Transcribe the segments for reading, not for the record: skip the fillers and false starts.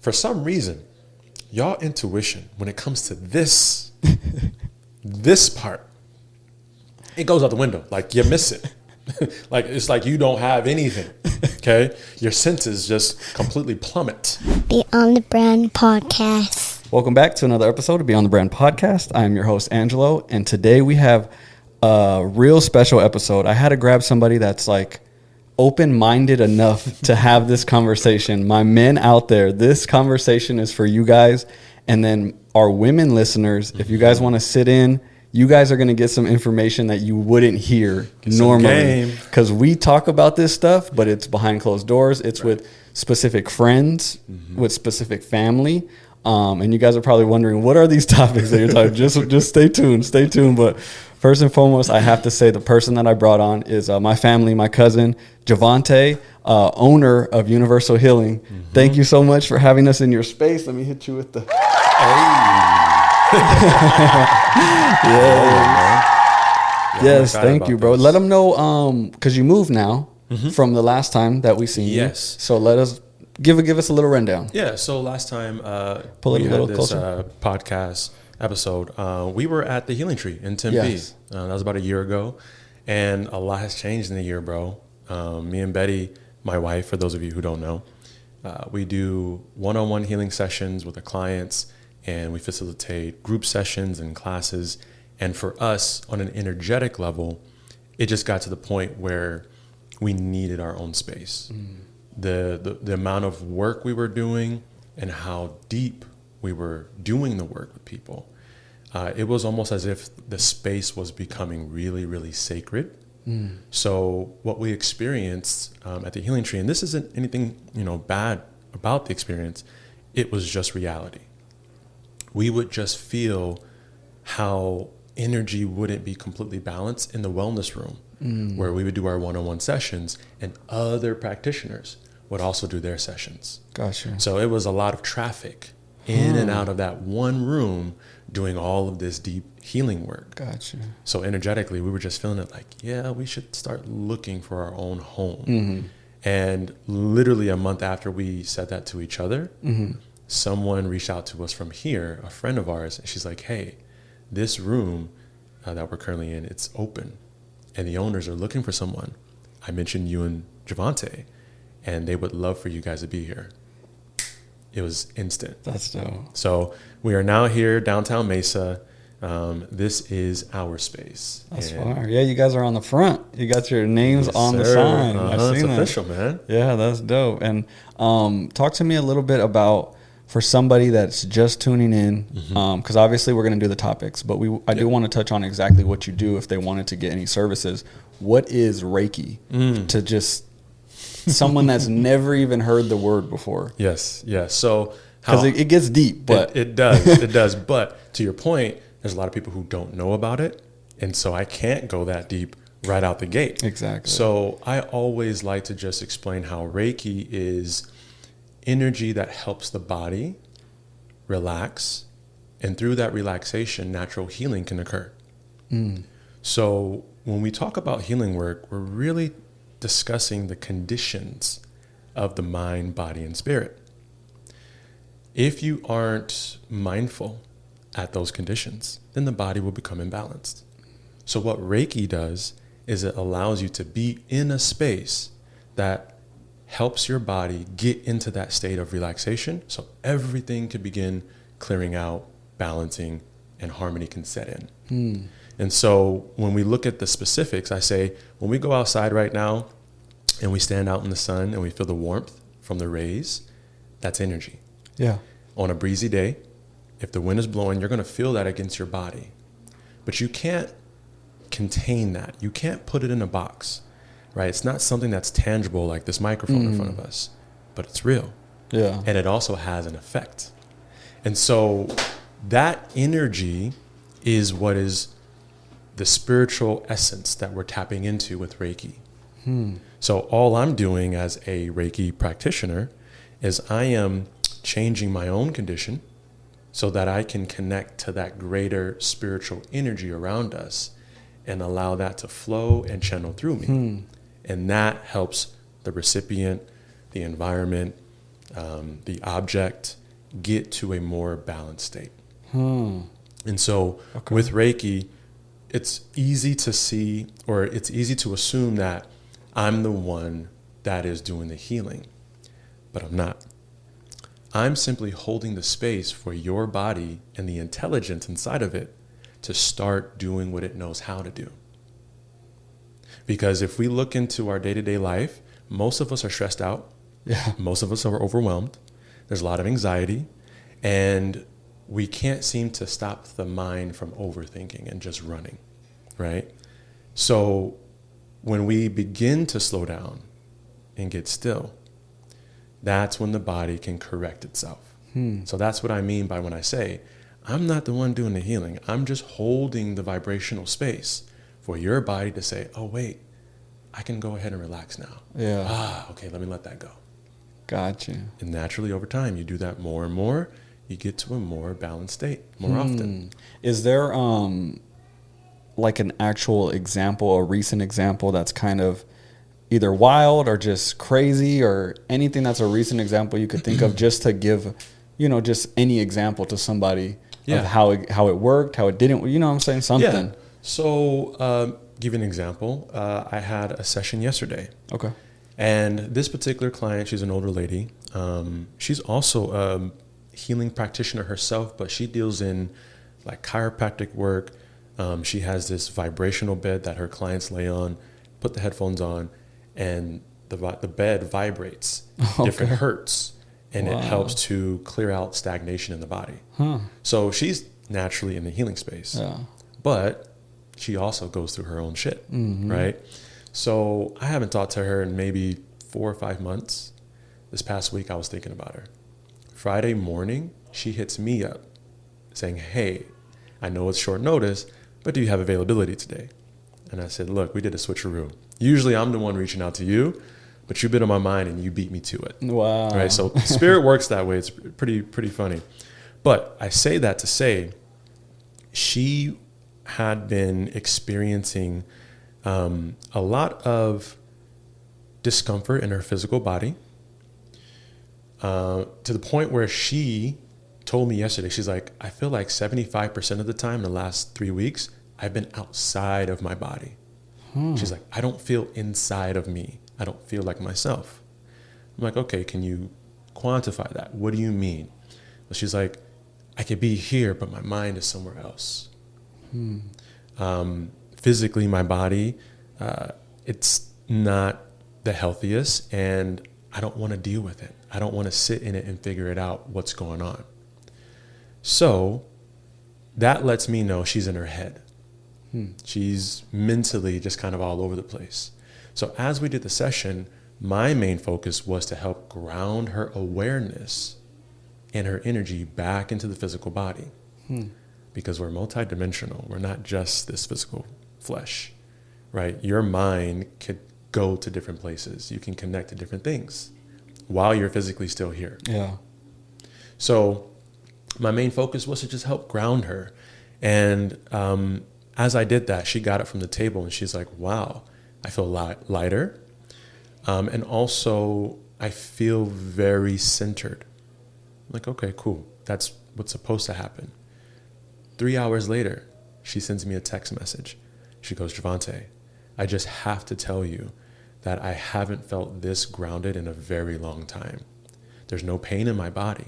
For some reason, y'all intuition, when it comes to this, this part, it goes out the window. Like you miss it. Like it's like you don't have anything. Okay? Your senses just completely plummet. Beyond the Brand Podcast. Welcome back to another episode of Beyond the Brand Podcast. I am your host, Angelo, and today we have a real special episode. I had to grab somebody that's like open-minded enough to have this conversation. My men out there, this conversation is for you guys. And then our women listeners, if you guys want to sit in, you guys are going to get some information that you wouldn't hear normally. Because we talk about this stuff, but it's behind closed doors. It's with specific friends, with specific family. And you guys are probably wondering, what are these topics that you're talking? Just stay tuned. But first and foremost, I have to say the person that I brought on is my family, my cousin, Javante, owner of Universoul Healing. Thank you so much for having us in your space. Let me hit you with the... Yes, thank you, bro. Let them know, because you moved now from the last time that we seen you. So let us... Give us a little rundown. Yeah, so last time Pull it we a little had this closer. Podcast episode, we were at the Healing Tree in Tempe. Yes. That was about a year ago, and a lot has changed in a year, bro. Me and Betty, my wife, for those of you who don't know, we do one-on-one healing sessions with the clients, and we facilitate group sessions and classes. And for us, on an energetic level, it just got to the point where we needed our own space. The amount of work we were doing and how deep we were doing the work with people, it was almost as if the space was becoming really, really sacred. So what we experienced at the Healing Tree, and this isn't anything bad about the experience, it was just reality. We would just feel how energy wouldn't be completely balanced in the wellness room, where we would do our one-on-one sessions, and other practitioners would also do their sessions. Gotcha. So it was a lot of traffic in and out of that one room doing all of this deep healing work. Gotcha. So energetically, we were just feeling it like, yeah, we should start looking for our own home. And literally a month after we said that to each other, someone reached out to us from here, a friend of ours, and she's like, hey, this room that we're currently in, it's open, and the owners are looking for someone. I mentioned you and Javante, and they would love for you guys to be here. It was instant. That's dope. So we are now here, downtown Mesa. This is our space. That's fire. Yeah, you guys are on the front. You got your names on the sign. I've It's seen official, man. Yeah, that's dope. And talk to me a little bit about, for somebody that's just tuning in, because obviously we're going to do the topics, but I do want to touch on exactly what you do if they wanted to get any services. What is Reiki to just someone that's never even heard the word before? Yes. So because it gets deep, but it does. But to your point, there's a lot of people who don't know about it, and so I can't go that deep right out the gate. Exactly. So I always like to just explain how Reiki is energy that helps the body relax, and through that relaxation, natural healing can occur. So when we talk about healing work, we're really discussing the conditions of the mind, body, and spirit. If you aren't mindful at those conditions, then the body will become imbalanced. So what Reiki does is it allows you to be in a space that helps your body get into that state of relaxation, so everything can begin clearing out, balancing, and harmony can set in. And so when we look at the specifics, I say, when we go outside right now and we stand out in the sun and we feel the warmth from the rays, that's energy. yeah, On a breezy day, if the wind is blowing, you're going to feel that against your body. But you can't contain that. You can't put it in a box, right? It's not something that's tangible like this microphone in front of us, but it's real. yeah, And it also has an effect. And so that energy is what is the spiritual essence that we're tapping into with Reiki. So all I'm doing as a Reiki practitioner is I am changing my own condition so that I can connect to that greater spiritual energy around us and allow that to flow and channel through me. And that helps the recipient, the environment, the object get to a more balanced state. And so with Reiki, it's easy to see, or it's easy to assume that I'm the one that is doing the healing, but I'm not. I'm simply holding the space for your body and the intelligence inside of it to start doing what it knows how to do. Because if we look into our day-to-day life, most of us are stressed out. Yeah. Most of us are overwhelmed. There's a lot of anxiety, and we can't seem to stop the mind from overthinking and just running, right? So when we begin to slow down and get still, that's when the body can correct itself. So that's what I mean by when I say, I'm not the one doing the healing. I'm just holding the vibrational space for your body to say, oh, wait, I can go ahead and relax now. Yeah. Okay, let me let that go. Gotcha. And naturally, over time, you do that more and more, you get to a more balanced state more often. Is there like an actual example, a recent example that's kind of either wild or just crazy, or anything that's a recent example you could think of, just to give, just any example to somebody of how it worked, how it didn't, you know what I'm saying? Something. Yeah. So give you an example. I had a session yesterday. Okay. And this particular client, she's an older lady. She's also a healing practitioner herself, but she deals in like chiropractic work. She has this vibrational bed that her clients lay on, put the headphones on, and the bed vibrates different hertz, and it helps to clear out stagnation in the body. So she's naturally in the healing space, but she also goes through her own shit, right? So I haven't talked to her in maybe 4 or 5 months. This past week, I was thinking about her. Friday morning, she hits me up saying, hey, I know it's short notice, but do you have availability today? And I said, look, we did a switcheroo. Usually I'm the one reaching out to you, but you've been on my mind and you beat me to it. Wow. Right? So spirit works that way. It's pretty funny. But I say that to say she had been experiencing a lot of discomfort in her physical body, to the point where she told me yesterday, she's like, I feel like 75% of the time in the last 3 weeks, I've been outside of my body. She's like, I don't feel inside of me. I don't feel like myself. I'm like, okay, can you quantify that? What do you mean? Well, she's like, I could be here, but my mind is somewhere else. Physically, my body, it's not the healthiest, and I don't want to deal with it. I don't want to sit in it and figure it out what's going on. So that lets me know she's in her head. She's mentally just kind of all over the place. So as we did the session, my main focus was to help ground her awareness and her energy back into the physical body. Because we're multidimensional. We're not just this physical flesh, right? Your mind could go to different places. You can connect to different things while you're physically still here. Yeah. So my main focus was to just help ground her. And as I did that, she got it from the table and she's like, wow, I feel lighter. And also I feel very centered. I'm like, okay, cool. That's what's supposed to happen. 3 hours later, she sends me a text message. She goes, Javante, I just have to tell you that I haven't felt this grounded in a very long time. There's no pain in my body.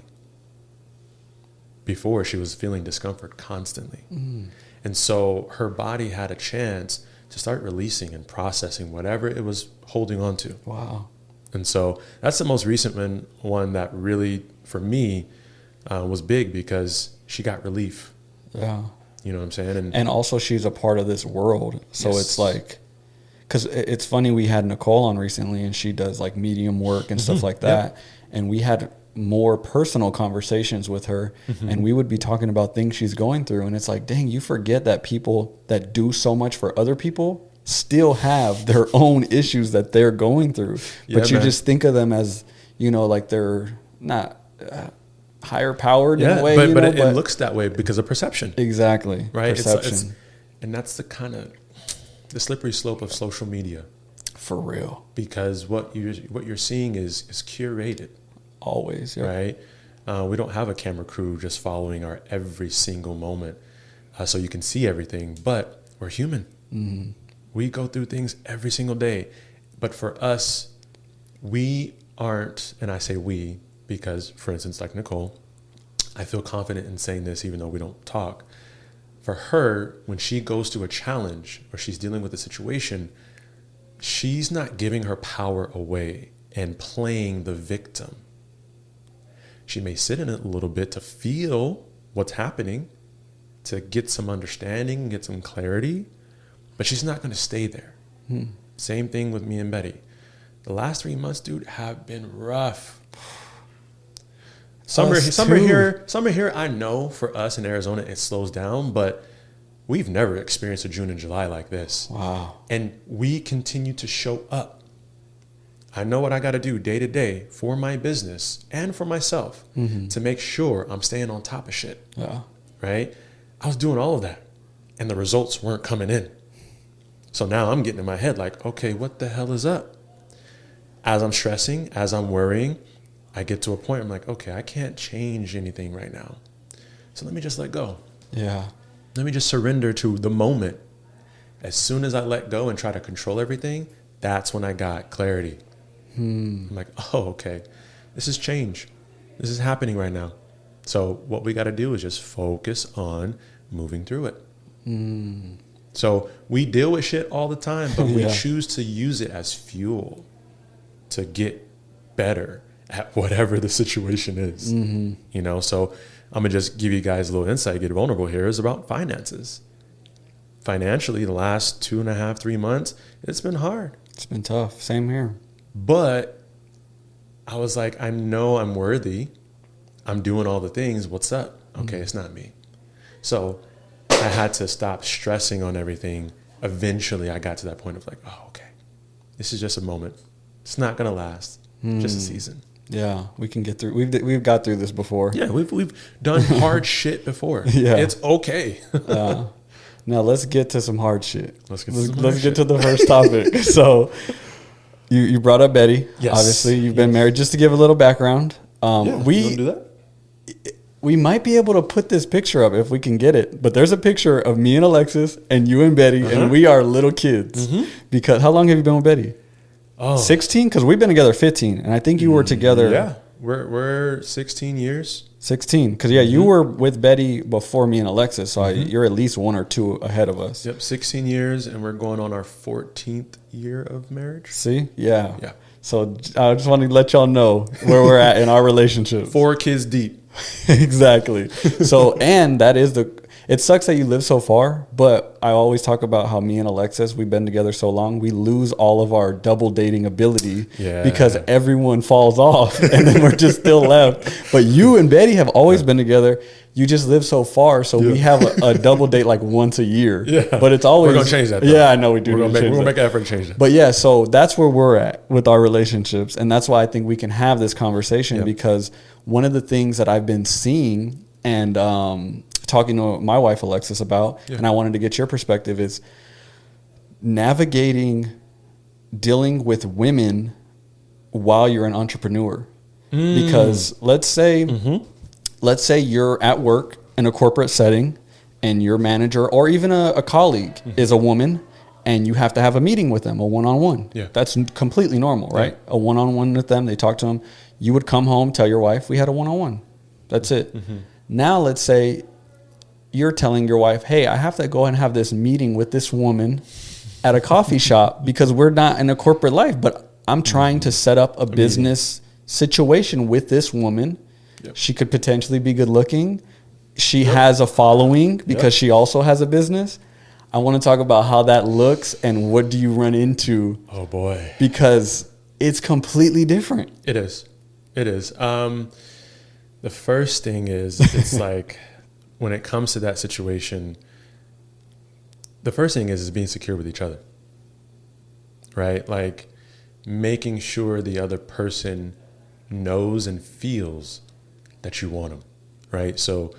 Before, she was feeling discomfort constantly. And so her body had a chance to start releasing and processing whatever it was holding on to. Wow. And so that's the most recent one that really, for me, was big because she got relief. Yeah. You know what I'm saying? And also she's a part of this world. So Yes. it's like, because it's funny, we had Nicole on recently and she does like medium work and stuff like that. And we had more personal conversations with her and we would be talking about things she's going through. And it's like, dang, you forget that people that do so much for other people still have their own issues that they're going through. But you just think of them as, like they're not higher powered in a way. But it looks that way because of perception. Exactly. Right? Perception. And that's the kind of the slippery slope of social media. For real. Because what you're seeing is curated. Always, yeah. right? We don't have a camera crew just following our every single moment, so you can see everything. But we're human. Mm-hmm. We go through things every single day. But for us, we aren't, and I say we because, for instance, like Nicole, I feel confident in saying this even though we don't talk. For her, when she goes through a challenge or she's dealing with a situation, she's not giving her power away and playing the victim. She may sit in it a little bit to feel what's happening, to get some understanding, get some clarity, but she's not going to stay there. Same thing with me and Betty. The last 3 months, dude, have been rough. Summer here, I know for us in Arizona, it slows down, but we've never experienced a June and July like this. Wow. And we continue to show up. I know what I got to do day to day for my business and for myself to make sure I'm staying on top of shit. Yeah. Right? I was doing all of that and the results weren't coming in. So now I'm getting in my head like, okay, what the hell is up? As I'm stressing, as I'm worrying, I get to a point, I'm like, okay, I can't change anything right now. So let me just let go. Yeah. Let me just surrender to the moment. As soon as I let go and try to control everything, that's when I got clarity. I'm like, oh, okay, this is change. This is happening right now. So what we got to do is just focus on moving through it. So we deal with shit all the time, but we choose to use it as fuel to get better at whatever the situation is. You know, so I'm going to just give you guys a little insight, get vulnerable here, is about finances. Financially, the last 2.5, 3 months, it's been hard. It's been tough. Same here. But I was like, I know I'm worthy. I'm doing all the things. What's up? Okay, it's not me. So I had to stop stressing on everything. Eventually, I got to that point of like, oh, okay, this is just a moment. It's not going to last. Just a season. Yeah, we can get through. We've got through this before. Yeah, we've done hard shit before. Yeah. It's okay. Now let's get to some hard shit. Let's get to the first topic. So you brought up Betty. Yes. Obviously, you've been married. Just to give a little background, You want to do that? we might be able to put this picture up if we can get it. But there's a picture of me and Alexis and you and Betty, and we are little kids. Because how long have you been with Betty? 16? Because we've been together 15, and I think you were together. Yeah, we're 16 years. 16, because you were with Betty before me and Alexis, so you're at least 1 or 2 ahead of us. Yep, 16 years, and we're going on our 14th year of marriage. See, yeah. Yeah. So I just want to let y'all know where we're at in our relationship. 4 kids deep. Exactly. So, and that is it sucks that you live so far, but I always talk about how me and Alexis, we've been together so long, we lose all of our double dating ability because everyone falls off and then we're just still left. But you and Betty have always been together. You just live so far, so we have a double date like once a year. Yeah. But it's always... We're going to change that, though. Yeah, I know we do. We're going to make an effort to change that. But yeah, so that's where we're at with our relationships. And that's why I think we can have this conversation because one of the things that I've been seeing and talking to my wife, Alexis, about, and I wanted to get your perspective, is navigating dealing with women while you're an entrepreneur. Because let's say you're at work in a corporate setting and your manager or even a colleague is a woman and you have to have a meeting with them, a one-on-one. Yeah. That's completely normal, right? A one-on-one with them, they talk to them. You would come home, tell your wife, we had a one-on-one. That's it. Now let's say you're telling your wife, hey, I have to go and have this meeting with this woman at a coffee shop because we're not in a corporate life, but I'm trying to set up a business situation with this woman. She could potentially be good looking. She has a following because she also has a business. I want to talk about how that looks and what do you run into. Oh boy. Because it's completely different. It is. The first thing is, it's like, when it comes to that situation, the first thing is being secure with each other, right? Like making sure the other person knows and feels that you want them, right? So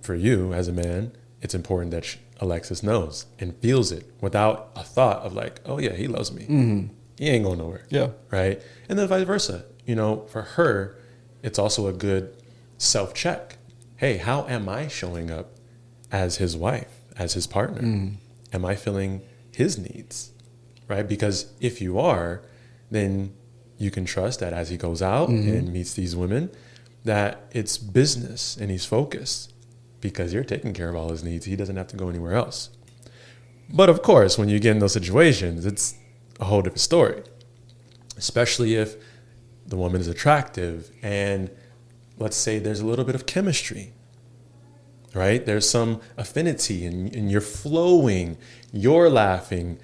for you as a man, it's important that Alexis knows and feels it without a thought of like, oh yeah, he loves me. He ain't going nowhere. Yeah. Right. And then vice versa, for her, it's also a good self-check. Hey, how am I showing up as his wife, as his partner? Am I filling his needs, right? Because if you are, then you can trust that as he goes out and meets these women, that it's business and he's focused because you're taking care of all his needs. He doesn't have to go anywhere else. But of course, when you get in those situations, it's a whole different story, especially if the woman is attractive and let's say there's a little bit of chemistry, right? There's some affinity and you're flowing, you're laughing,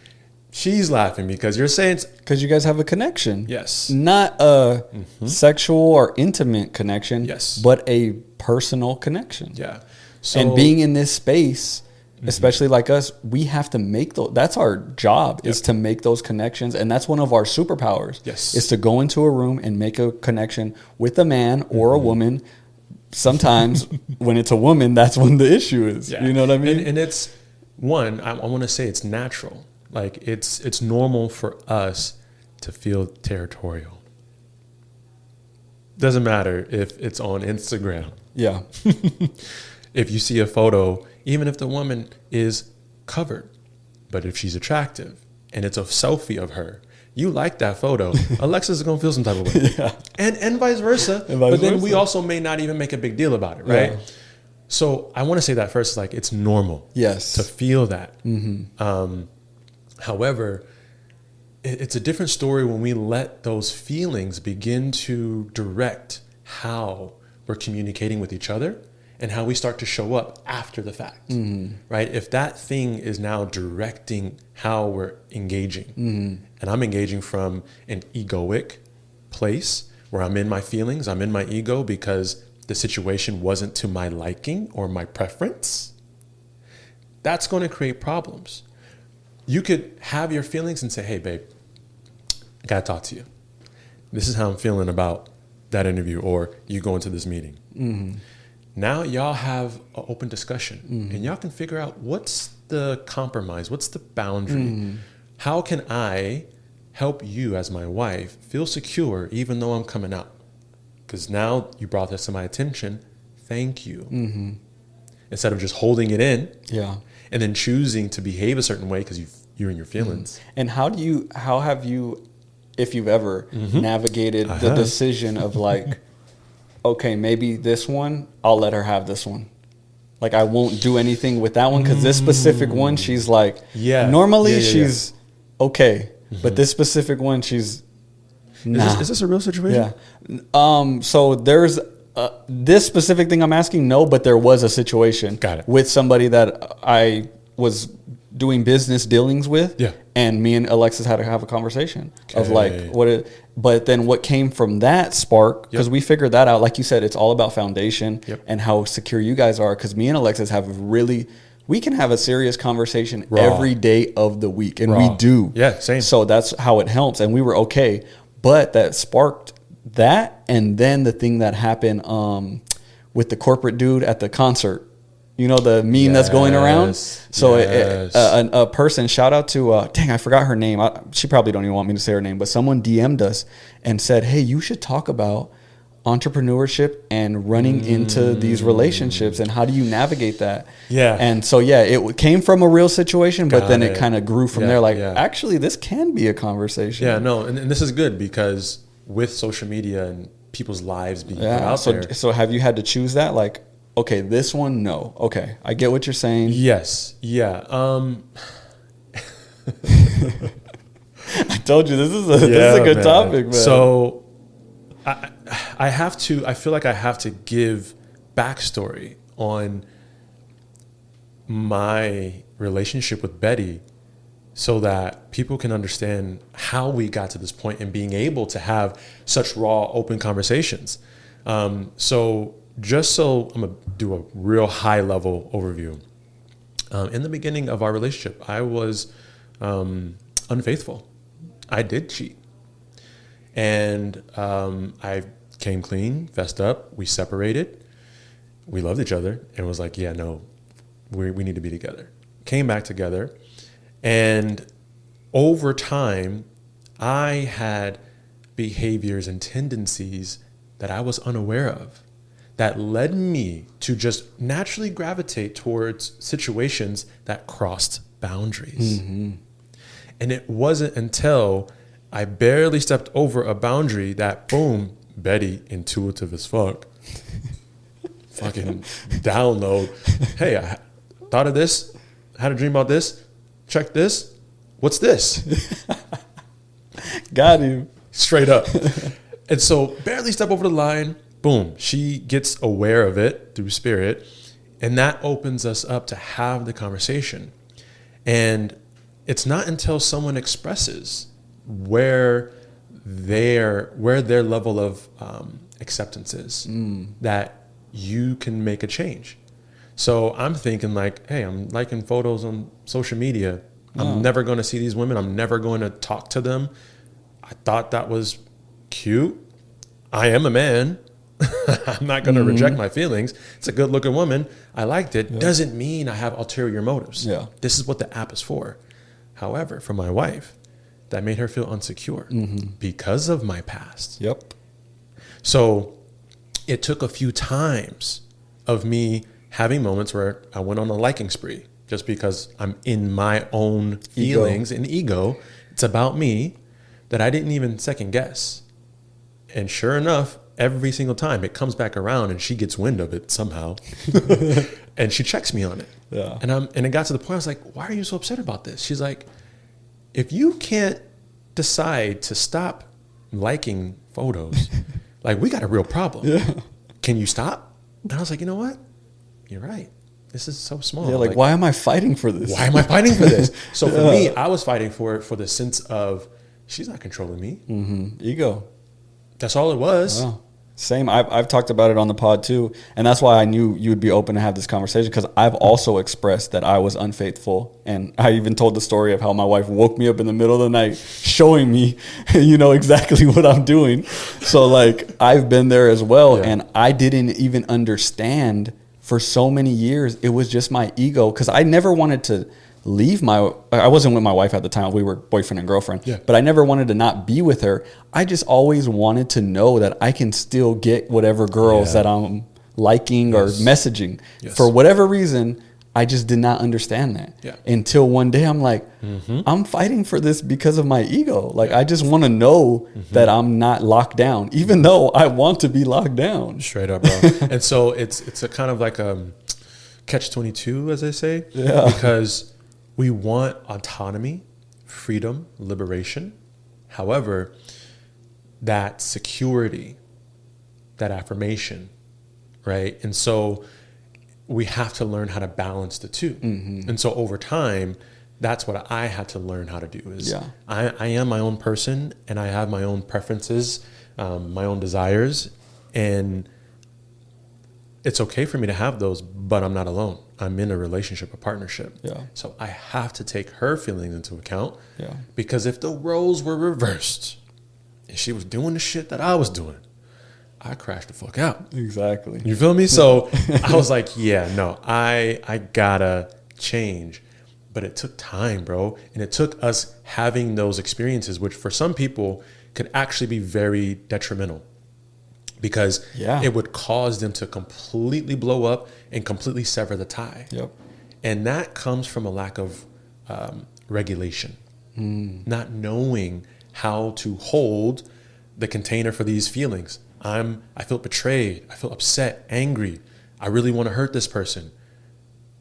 she's laughing because you're saying... Because you guys have a connection. Yes. Not a sexual or intimate connection. Yes. But a personal connection. Yeah. So, and being in this space, especially like us, we have to make those. That's our job, is to make those connections. And that's one of our superpowers. Yes. Is to go into a room and make a connection with a man or a woman. Sometimes when it's a woman, that's when the issue is. Yeah. You know what I mean? And it's one, I want to say it's natural. Like it's normal for us to feel territorial. Doesn't matter if it's on Instagram. Yeah. If you see a photo, even if the woman is covered, but if she's attractive and it's a selfie of her, you like that photo, Alexis is going to feel some type of way. Yeah. And vice versa. But then we also may not even make a big deal about it, right? Yeah. So I want to say that first, like it's normal to feel that. However, it's a different story when we let those feelings begin to direct how we're communicating with each other and how we start to show up after the fact, right? If that thing is now directing how we're engaging, and I'm engaging from an egoic place where I'm in my feelings, I'm in my ego because the situation wasn't to my liking or my preference, that's going to create problems. You could have your feelings and say, hey, babe, I got to talk to you. This is how I'm feeling about that interview, or you go into this meeting. Now y'all have an open discussion and y'all can figure out what's the compromise, what's the boundary. How can I help you as my wife feel secure even though I'm coming out? Because now you brought this to my attention. Thank you. Instead of just holding it in and then choosing to behave a certain way because you're in your feelings. And how have you, if you've ever navigated the decision of like, okay, maybe this one, I'll let her have this one. Like I won't do anything with that one because this specific one, she's like, normally she's okay, but this specific one, she's nah. Is this a real situation? Yeah. So there's this specific thing I'm asking, no, but there was a situation with somebody that I was doing business dealings with. Yeah. And me and Alexis had to have a conversation of like but then what came from that spark, because we figured that out, like you said, it's all about foundation and how secure you guys are. Because me and Alexis we can have a serious conversation every day of the week, and we do. Yeah, same. So that's how it helps, and we were okay. But that sparked that, and then the thing that happened with the corporate dude at the concert. You know, the meme that's going around? So a person, shout out to, dang, I forgot her name. She probably don't even want me to say her name, but someone DM'd us and said, hey, you should talk about entrepreneurship and running into these relationships and how do you navigate that? Yeah. And so, it came from a real situation, but then it kind of grew from there. Like, actually, this can be a conversation. Yeah, no, and this is good because with social media and people's lives being put out there. So have you had to choose that? Like, okay, this one, no. Okay, I get what you're saying. Yes, yeah. I told you this is a good topic, man. So I feel like I have to give backstory on my relationship with Betty so that people can understand how we got to this point and being able to have such raw, open conversations. So I'm going to do a real high level overview. In the beginning of our relationship, I was unfaithful. I did cheat. And I came clean, fessed up, we separated, we loved each other, and was like, yeah, no, we need to be together. Came back together, and over time, I had behaviors and tendencies that I was unaware of that led me to just naturally gravitate towards situations that crossed boundaries. And it wasn't until I barely stepped over a boundary that, boom, Betty, intuitive as fuck, fucking download. Hey, I thought of this, had a dream about this, check this. What's this? Got him. Straight up. And so barely step over the line, boom, she gets aware of it through spirit. And that opens us up to have the conversation. And it's not until someone expresses where their level of acceptance is that you can make a change. So I'm thinking like, hey, I'm liking photos on social media. I'm never going to see these women. I'm never going to talk to them. I thought that was cute. I am a man. I'm not going to reject my feelings. It's a good looking woman. I liked it. Yeah. Doesn't mean I have ulterior motives. Yeah. This is what the app is for. However, for my wife, that made her feel insecure because of my past. Yep. So it took a few times of me having moments where I went on a liking spree just because I'm in my own feelings and ego. It's about me that I didn't even second guess. And sure enough, every single time it comes back around and she gets wind of it somehow and she checks me on it. Yeah. And it got to the point I was like, why are you so upset about this? She's like, if you can't decide to stop liking photos, like we got a real problem. Yeah. Can you stop? And I was like, you know what? You're right. This is so small. Yeah, like why am I fighting for this? Why am I fighting for this? So for me, I was fighting for it for the sense of she's not controlling me. Ego. That's all it was. Wow. Same. I've talked about it on the pod too. And that's why I knew you would be open to have this conversation, because I've also expressed that I was unfaithful. And I even told the story of how my wife woke me up in the middle of the night showing me, exactly what I'm doing. So like I've been there as well. Yeah. And I didn't even understand for so many years. It was just my ego, because I never wanted to leave I wasn't with my wife at the time. We were boyfriend and girlfriend, but I never wanted to not be with her. I just always wanted to know that I can still get whatever girls that I'm liking or messaging. For whatever reason, I just did not understand that until one day I'm like, I'm fighting for this because of my ego. Like, I just want to know that I'm not locked down, even though I want to be locked down. Straight up, bro. And so it's a kind of like a catch-22, as they say, because we want autonomy, freedom, liberation. However, that security, that affirmation, right? And so we have to learn how to balance the two. And so over time, that's what I had to learn how to do is I am my own person, and I have my own preferences, my own desires, and it's okay for me to have those, but I'm not alone. I'm in a relationship, a partnership. So I have to take her feelings into account. Because if the roles were reversed and she was doing the shit that I was doing, I crashed the fuck out. Exactly. You feel me? So I was like, I gotta change. But it took time, bro. And it took us having those experiences, which for some people could actually be very detrimental. Because it would cause them to completely blow up and completely sever the tie. And that comes from a lack of regulation, not knowing how to hold the container for these feelings. I feel betrayed. I feel upset, angry. I really want to hurt this person,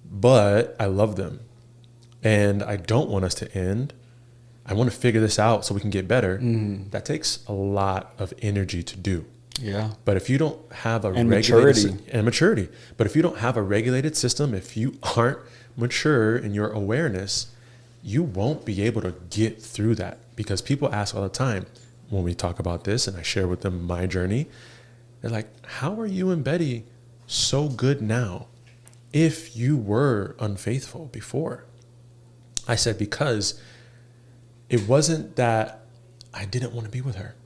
but I love them. And I don't want us to end. I want to figure this out so we can get better. That takes a lot of energy to do. But if you don't have a maturity. But if you don't have a regulated system, if you aren't mature in your awareness, you won't be able to get through that. Because people ask all the time when we talk about this, and I share with them my journey. They're like, how are you and Betty so good now if you were unfaithful before? I said, because it wasn't that I didn't want to be with her.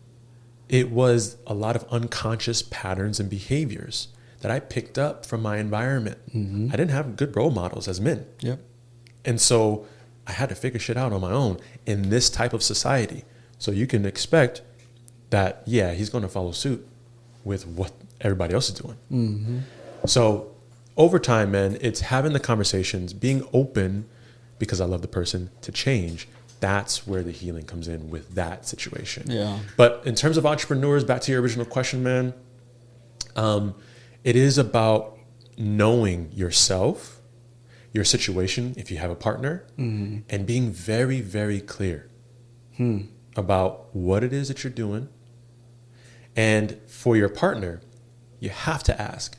It was a lot of unconscious patterns and behaviors that I picked up from my environment. I didn't have good role models as men. And so I had to figure shit out on my own in this type of society. So you can expect that, he's going to follow suit. with what everybody else is doing. So over time, man, it's having the conversations, being open, because I love the person, to change. That's where the healing comes in with that situation. Yeah. But in terms of entrepreneurs, back to your original question, man, it is about knowing yourself, your situation, if you have a partner, and being very, very clear about what it is that you're doing. And for your partner, you have to ask,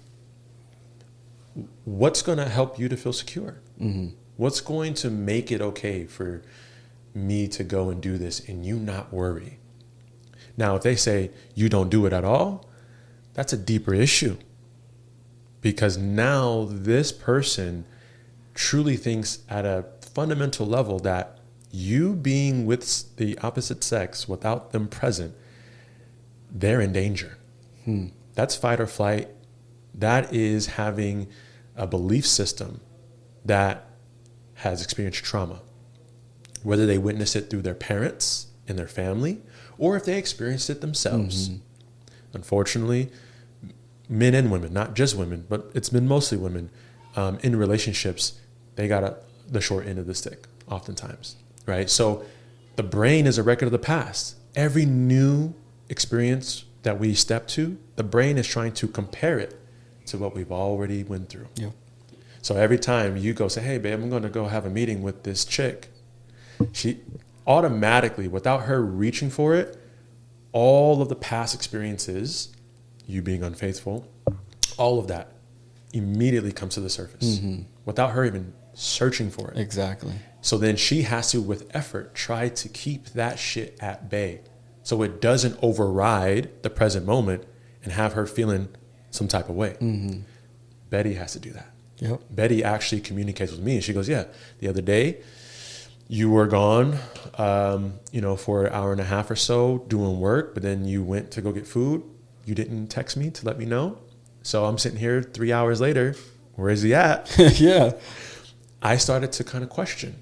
what's going to help you to feel secure? What's going to make it okay for me to go and do this and you not worry? Now, if they say you don't do it at all, that's a deeper issue, because now this person truly thinks at a fundamental level that you being with the opposite sex without them present, they're in danger. That's fight or flight. That is having a belief system that has experienced trauma, whether they witness it through their parents and their family, or if they experienced it themselves. Unfortunately, men and women, not just women, but it's been mostly women, in relationships, they got the short end of the stick oftentimes, right? So the brain is a record of the past. Every new experience that we step to, the brain is trying to compare it to what we've already went through. Yep. So every time you go say, hey, babe, I'm going to go have a meeting with this chick, she automatically, without her reaching for it, all of the past experiences, you being unfaithful, all of that immediately comes to the surface without her even searching for it. Exactly. So then she has to, with effort, try to keep that shit at bay so it doesn't override the present moment and have her feeling some type of way. Betty has to do that. Yep. Betty actually communicates with me, and she goes, yeah, the other day you were gone, for an hour and a half or so doing work, but then you went to go get food. You didn't text me to let me know. So I'm sitting here 3 hours later. Where is he at? Yeah. I started to kind of question.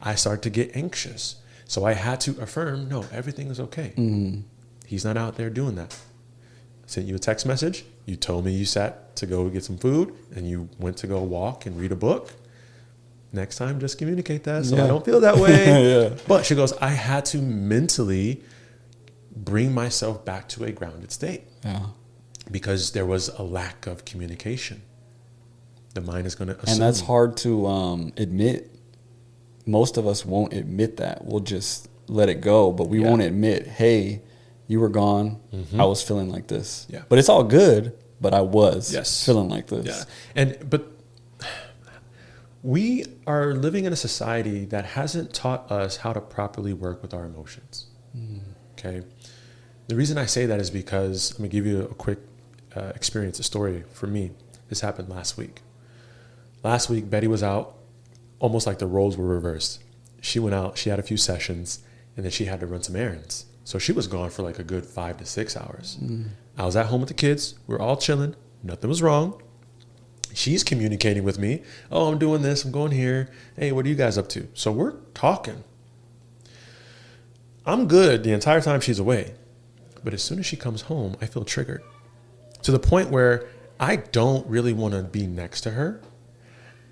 I started to get anxious. So I had to affirm, no, everything is okay. He's not out there doing that. I sent you a text message. You told me you sat to go get some food and you went to go walk and read a book. Next time, just communicate that so I don't feel that way. Yeah. But she goes, I had to mentally bring myself back to a grounded state. Yeah. Because there was a lack of communication. The mind is going to assume. And that's hard to admit. Most of us won't admit that. We'll just let it go, but we won't admit, hey, you were gone. I was feeling like this. Yeah. But it's all good, but I was feeling like this. Yeah. But we are living in a society that hasn't taught us how to properly work with our emotions. Okay. The reason I say that is because I'm going to give you a quick experience, a story for me. This happened last week. Last week, Betty was out, almost like the roles were reversed. She went out, she had a few sessions, and then she had to run some errands. So she was gone for like a good 5 to 6 hours. I was at home with the kids. We were all chilling. Nothing was wrong. She's communicating with me. Oh, I'm doing this. I'm going here. Hey, what are you guys up to? So we're talking. I'm good the entire time she's away. But as soon as she comes home, I feel triggered to the point where I don't really want to be next to her.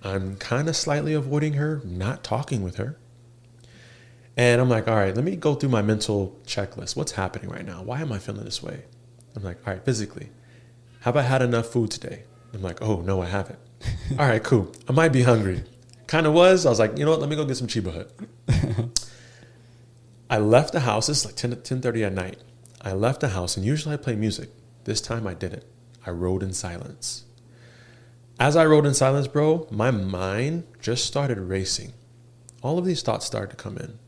I'm kind of slightly avoiding her, not talking with her. And I'm like, all right, let me go through my mental checklist. What's happening right now? Why am I feeling this way? I'm like, all right, physically, have I had enough food today? I'm like, oh, no, I haven't. All right, cool. I might be hungry. Kind of was. I was like, you know what? Let me go get some Chiba Hut. I left the house. It's like 10:30 at night. I left the house, and usually I play music. This time I didn't. I rode in silence. As I rode in silence, bro, my mind just started racing. All of these thoughts started to come in.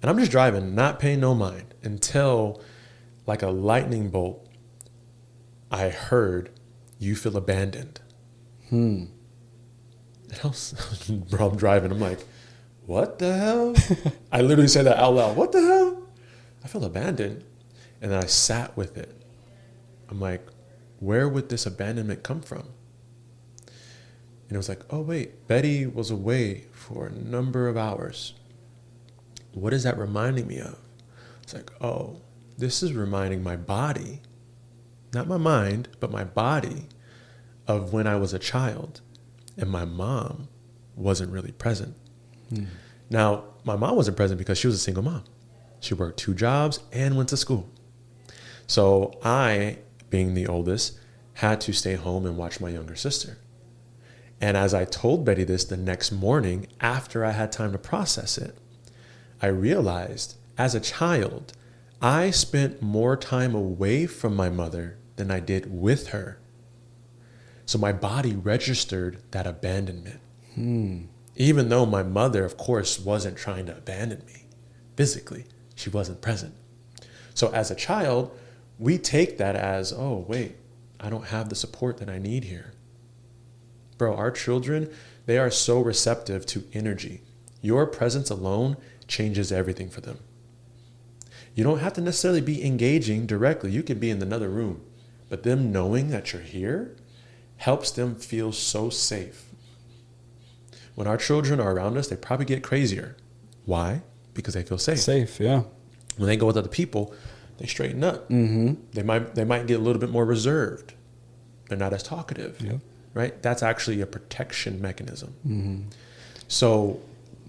And I'm just driving, not paying no mind, until like a lightning bolt, I heard, you feel abandoned. And I was, bro, I'm driving. I'm like, what the hell? I literally said that out loud. What the hell? I feel abandoned. And then I sat with it. I'm like, where would this abandonment come from? And it was like, oh, wait, Betty was away for a number of hours. What is that reminding me of? It's like, oh, this is reminding my body not my mind, but my body of when I was a child and my mom wasn't really present. Now, my mom wasn't present because she was a single mom. She worked 2 jobs and went to school. So I, being the oldest, had to stay home and watch my younger sister. And as I told Betty this the next morning, after I had time to process it, I realized as a child, I spent more time away from my mother than I did with her. So my body registered that abandonment. Even though my mother, of course, wasn't trying to abandon me physically, she wasn't present. So as a child, we take that as, oh, wait, I don't have the support that I need here. Bro, our children, they are so receptive to energy. Your presence alone changes everything for them. You don't have to necessarily be engaging directly. You can be in another room. But them knowing that you're here helps them feel so safe. When our children are around us, they probably get crazier. Why? Because they feel safe. Safe, yeah. When they go with other people, they straighten up. They might get a little bit more reserved. They're not as talkative. Yep. Right? That's actually a protection mechanism. So,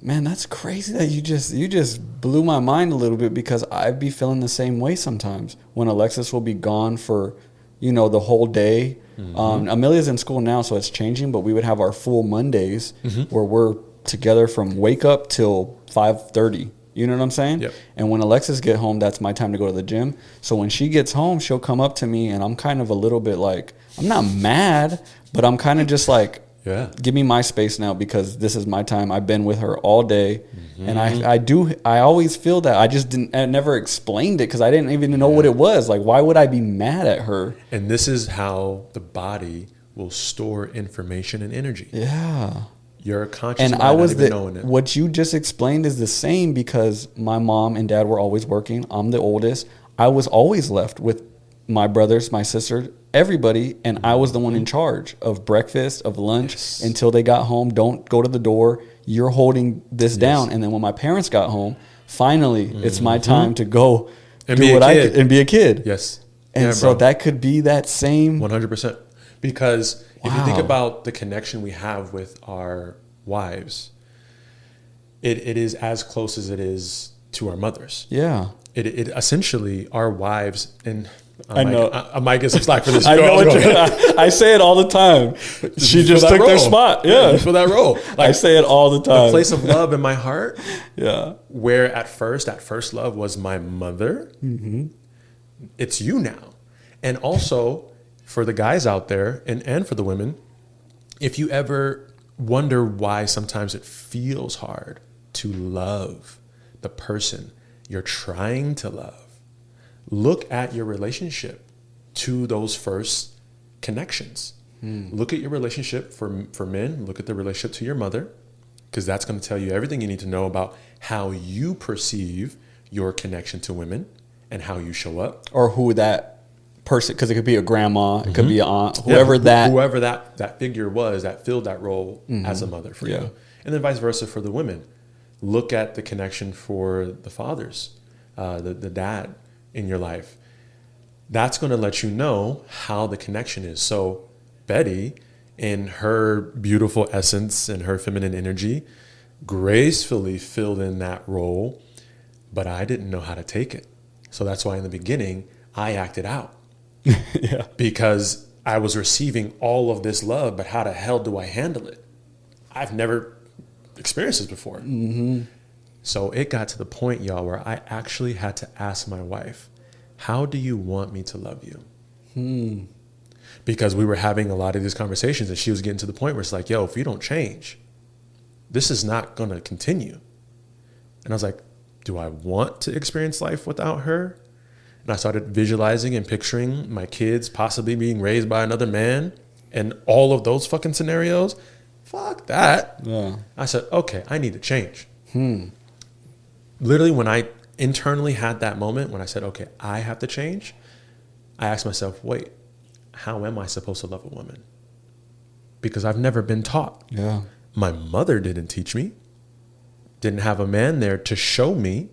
man, that's crazy that you just blew my mind a little bit, because I'd be feeling the same way sometimes when Alexis will be gone for, the whole day. Amelia's in school now, so it's changing, but we would have our full Mondays where we're together from wake up till 5:30. You know what I'm saying? Yep. And when Alexis get home, that's my time to go to the gym. So when she gets home, she'll come up to me, and I'm kind of a little bit like, I'm not mad, but I'm kind of just like, yeah, give me my space now, because this is my time. I've been with her all day. And I always feel that. I never explained it because I didn't even know what it was. Like, why would I be mad at her? And this is how the body will store information and energy. Yeah. Your conscious And mind I was not even knowing it. what you just explained is the same, because my mom and dad were always working. I'm the oldest. I was always left with my brothers, my sister, everybody, and I was the one in charge of breakfast, of lunch, until they got home. Don't go to the door. You're holding this down. And then when my parents got home, finally, it's my time to go And do be a what I kid. could and be a kid. Yes. And Yeah, so bro. that could be that same. 100%. Because if you think Wow. about the connection we have with our wives, it is as close as it is to our mothers. Yeah. It essentially, our wives, and I know. I might get some slack for this. I know I say it all the time. She just took their spot. Yeah. For that role. I say it all the time. The place of love in my heart, Yeah. where at first love was my mother. It's you now. And also, for the guys out there and for the women, if you ever wonder why sometimes it feels hard to love the person you're trying to love, look at your relationship to those first connections. Look at your relationship for men. Look at the relationship to your mother, because that's going to tell you everything you need to know about how you perceive your connection to women and how you show up. Or who that person, because it could be a grandma, it could be an aunt, whoever whoever that figure was that filled that role as a mother for you. And then vice versa for the women. Look at the connection for the fathers, the dad in your life. That's going to let you know how the connection is. So Betty, in her beautiful essence and her feminine energy, gracefully filled in that role, but I didn't know how to take it. So that's why in the beginning, I acted out. Yeah. Because I was receiving all of this love, but how the hell do I handle it? I've never experienced this before. So it got to the point, y'all, where I actually had to ask my wife, how do you want me to love you? Because we were having a lot of these conversations, and she was getting to the point where it's like, yo, if you don't change, this is not going to continue. And I was like, do I want to experience life without her? And I started visualizing and picturing my kids possibly being raised by another man and all of those fucking scenarios. Fuck that. Yeah. I said, okay, I need to change. Literally, when I internally had that moment, when I said, okay, I have to change, I asked myself, wait, how am I supposed to love a woman? Because I've never been taught. Yeah. My mother didn't teach me. Didn't have a man there to show me.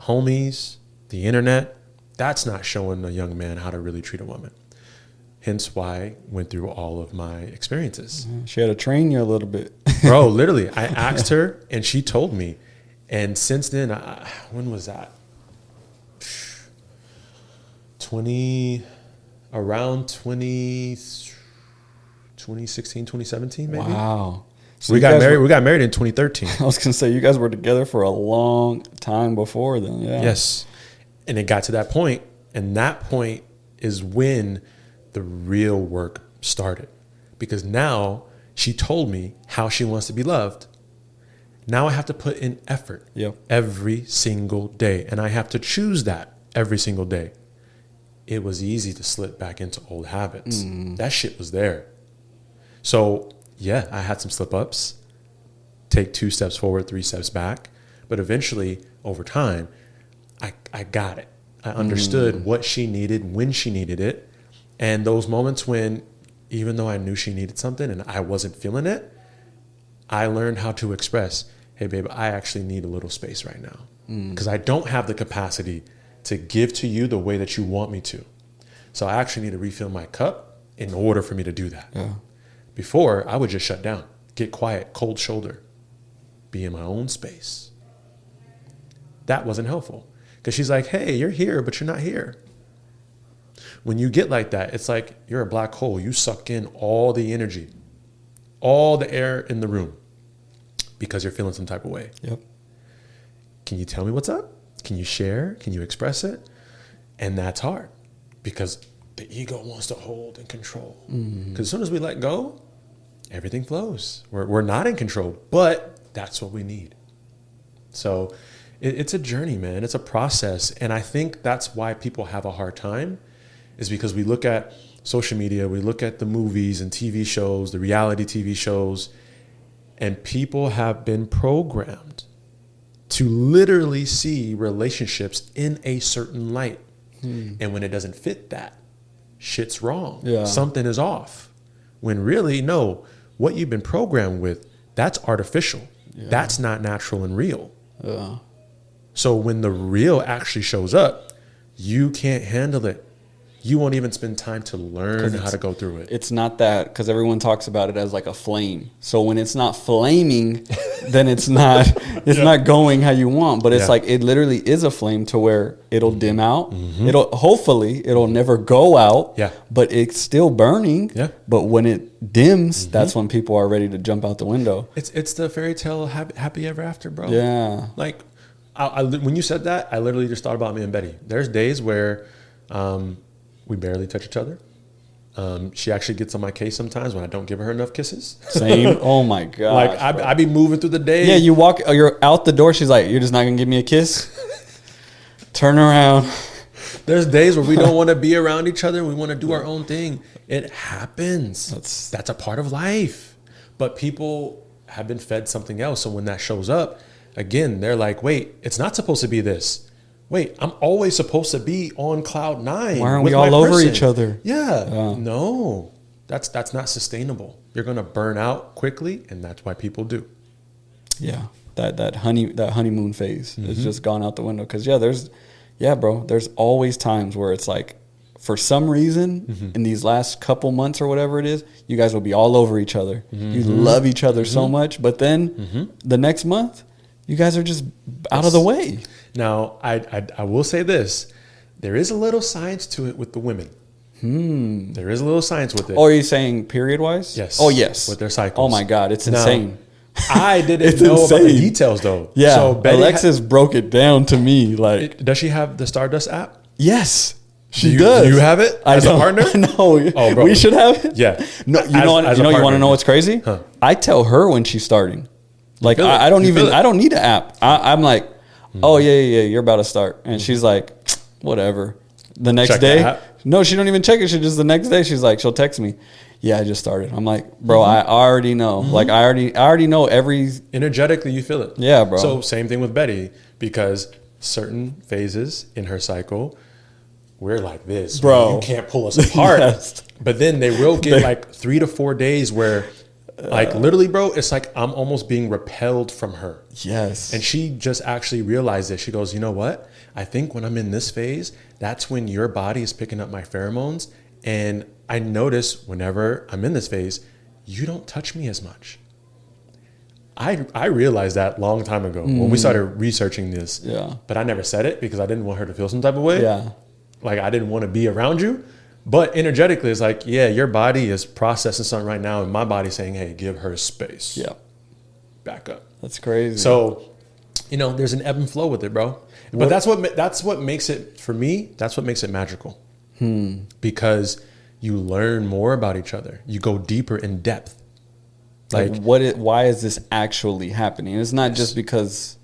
Homies, the internet, That's not showing a young man how to really treat a woman. Hence why I went through all of my experiences. She had to train you a little bit. Bro, literally, I asked her and she told me. And since then, when was that? Around 2016, 2017, maybe. Wow. So we got married. We got married in 2013. I was gonna say you guys were together for a long time before then. Yeah. Yes, and it got to that point, and that point is when the real work started, because now she told me how she wants to be loved. Now I have to put in effort every single day, and I have to choose that every single day. It was easy to slip back into old habits. That shit was there. So yeah, I had some slip ups, take 2 steps forward, 3 steps back. But eventually, over time, I got it. I understood what she needed, when she needed it. And those moments when, even though I knew she needed something and I wasn't feeling it, I learned how to express, hey, babe, I actually need a little space right now. Because I don't have the capacity to give to you the way that you want me to. So I actually need to refill my cup in order for me to do that. Yeah. Before, I would just shut down, get quiet, cold shoulder, be in my own space. That wasn't helpful. Because she's like, hey, you're here, but you're not here. When you get like that, it's like you're a black hole. You suck in all the energy, all the air in the room because you're feeling some type of way. Yep. Can you tell me what's up? Can you share? Can you express it? And that's hard because the ego wants to hold and control. Because as soon as we let go, everything flows. We're not in control, but that's what we need. So it's a journey, man. It's a process. And I think that's why people have a hard time, is because we look at social media, we look at the movies and TV shows, the reality TV shows, and people have been programmed to literally see relationships in a certain light. And when it doesn't fit that, shit's wrong. Yeah. Something is off. When really, no, what you've been programmed with, that's artificial. Yeah. That's not natural and real. Yeah. So when the real actually shows up, you can't handle it. You won't even spend time to learn how to go through it. It's not that, because everyone talks about it as like a flame. So when it's not flaming, then it's not not going how you want. But it's like it literally is a flame to where it'll dim out. Hopefully it'll never go out. Yeah. But it's still burning. Yeah. But when it dims, that's when people are ready to jump out the window. It's the fairy tale happy ever after, bro. Yeah. Like when you said that, I literally just thought about me and Betty. There's days where we barely touch each other. She actually gets on my case sometimes when I don't give her enough kisses. Same. Oh my God. Like I be moving through the day. Yeah, you're out the door. She's like, you're just not gonna give me a kiss? Turn around. There's days where we don't want to be around each other. We want to do our own thing. It happens. That's a part of life. But people have been fed something else. So when that shows up, again, they're like, wait, it's not supposed to be this. Wait, I'm always supposed to be on cloud 9. Why aren't we all over each other? Yeah. No, that's not sustainable. You're going to burn out quickly, and that's why people do. Yeah. That honeymoon phase has just gone out the window. Because, there's always times where it's like, for some reason, in these last couple months or whatever it is, you guys will be all over each other. You love each other so much. But then the next month, you guys are just out of the way. Now, I will say this. There is a little science to it with the women. There is a little science with it. Oh, are you saying period-wise? Yes. Oh, yes. With their cycles. Oh, my God. It's insane. I didn't know about the details, though. Yeah. So Betty Alexis broke it down to me. Like, does she have the Stardust app? Yes. She does. Do you have it as a partner? No. Oh, bro. We should have it? Yeah. No, you want to know what's crazy? Huh. I tell her when she's starting. Like, I don't need an app. I'm like, oh, yeah, you're about to start. And she's like, whatever. The next day, no, she don't even check it. She just the next day, she'll text me. Yeah, I just started. I'm like, bro, I already know. Like, I already know every. Energetically, you feel it. Yeah, bro. So same thing with Betty, because certain phases in her cycle, we're like this. Bro. You can't pull us apart. Yes. But then they will get like 3 to 4 days where Like literally, bro, it's like I'm almost being repelled from her. Yes. And she just actually realized it. She goes, you know what? I think when I'm in this phase, that's when your body is picking up my pheromones. And I notice whenever I'm in this phase, you don't touch me as much. I realized that long time ago when we started researching this. Yeah. But I never said it because I didn't want her to feel some type of way. Yeah. Like I didn't want to be around you. But energetically, it's like, yeah, your body is processing something right now. And my body's saying, hey, give her space. Yeah. Back up. That's crazy. So, you know, there's an ebb and flow with it, bro. But that's what makes it, for me, that's what makes it magical. Because you learn more about each other. You go deeper in depth. Like why is this actually happening? It's not just because,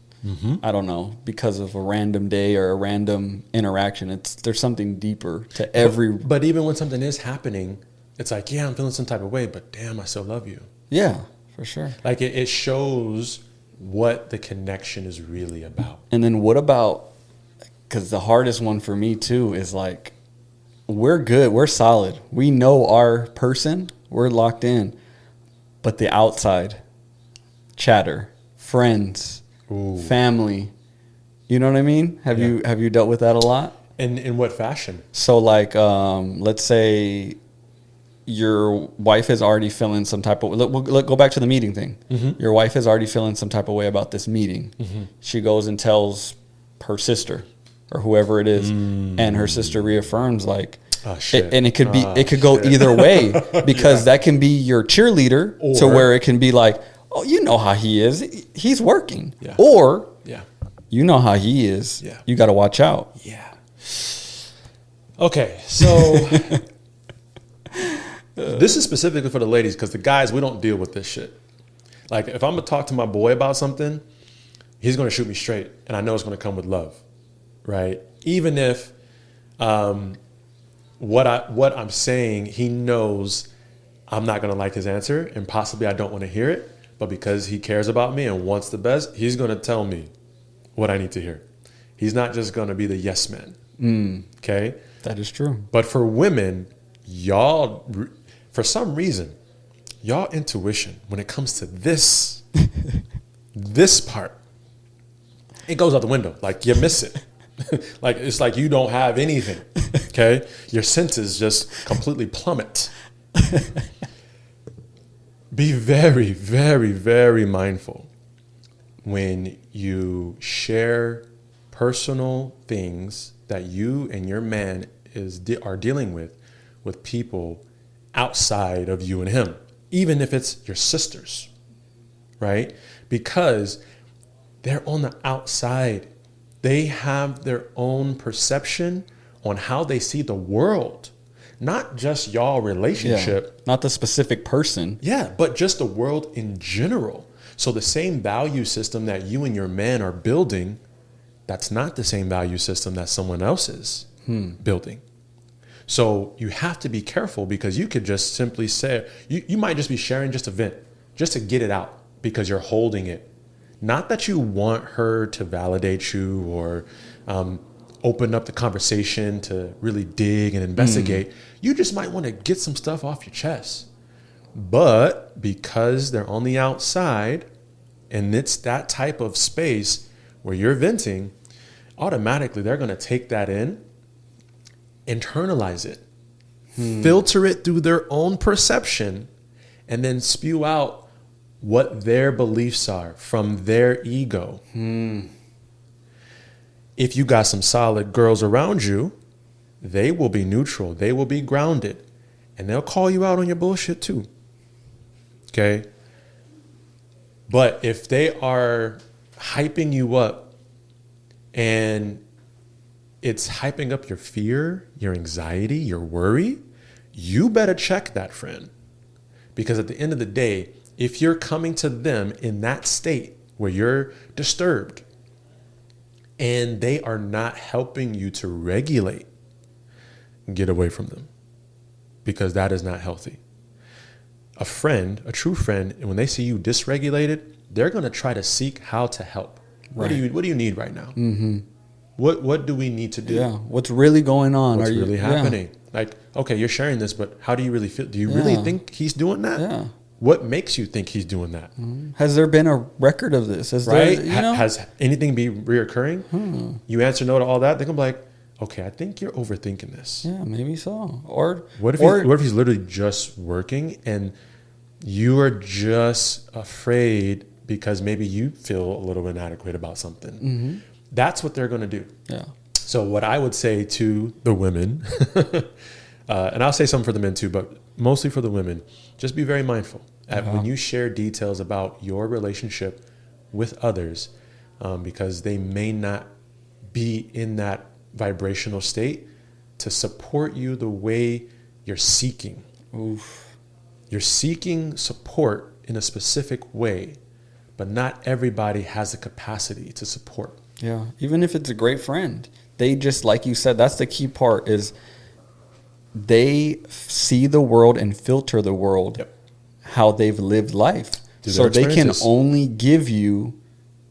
I don't know, because of a random day or a random interaction. There's something deeper to every. But even when something is happening, it's like, yeah, I'm feeling some type of way, but damn, I still love you. Yeah, for sure. Like it shows what the connection is really about. And then what about, because the hardest one for me too is like, we're good, we're solid. We know our person, we're locked in. But the outside, chatter, friends, family, you know what I mean? Have you dealt with that a lot? In what fashion? So like, let's say your wife is already feeling some type of, we'll go back to the meeting thing. Your wife is already feeling some type of way about this meeting. She goes and tells her sister or whoever it is, and her sister reaffirms like, oh, shit. And it could go either way because that can be your cheerleader to where it can be like, oh, you know how he is. He's working. Yeah. Or Yeah. you know how he is. Yeah. You got to watch out. Yeah. Okay. So this is specifically for the ladies because the guys, we don't deal with this shit. Like if I'm going to talk to my boy about something, he's going to shoot me straight. And I know it's going to come with love. Right. Even if, what I'm saying, he knows I'm not going to like his answer and possibly I don't want to hear it. But because he cares about me and wants the best, he's going to tell me what I need to hear. He's not just going to be the yes man. Okay? That is true. But for women, y'all, for some reason, y'all intuition, when it comes to this, this part, it goes out the window. Like you miss it. Like it's like you don't have anything. Okay? Your senses just completely plummet. Be very, very, very mindful when you share personal things that you and your man are dealing with people outside of you and him, even if it's your sisters, right? Because they're on the outside. They have their own perception on how they see the world, not just y'all relationship. Yeah. Not the specific person. Yeah, but just the world in general. So the same value system that you and your man are building, that's not the same value system that someone else is building. So you have to be careful because you could just simply say, you might just be sharing just a vent, just to get it out because you're holding it. Not that you want her to validate you or open up the conversation to really dig and investigate. You just might want to get some stuff off your chest. But because they're on the outside and it's that type of space where you're venting, automatically they're going to take that in, internalize it, filter it through their own perception, and then spew out what their beliefs are from their ego. If you got some solid girls around you, they will be neutral. They will be grounded. And they'll call you out on your bullshit too. Okay? But if they are hyping you up and it's hyping up your fear, your anxiety, your worry, you better check that, friend. Because at the end of the day, if you're coming to them in that state where you're disturbed and they are not helping you to regulate, get away from them because that is not healthy. A friend, a true friend, and when they see you dysregulated, they're going to try to seek how to help. Right. What do you need right now? What do we need to do? Yeah. What's really going on? What's really happening? Yeah. Like, okay, you're sharing this, but how do you really feel? Do you really think he's doing that? Yeah. What makes you think he's doing that? Has there been a record of this? Right? There, Has anything been reoccurring? You answer no to all that, they're going to be like, okay, I think you're overthinking this. Yeah, maybe so. Or what if he's literally just working and you are just afraid because maybe you feel a little inadequate about something? That's what they're going to do. Yeah. So what I would say to the women, and I'll say something for the men too, but mostly for the women, just be very mindful when you share details about your relationship with others, because they may not be in that vibrational state to support you the way you're seeking. Oof. You're seeking support in a specific way, but not everybody has the capacity to support. Yeah. Even if it's a great friend, they just, like you said, that's the key part, is they see the world and filter the world how they've lived life. So they can only give you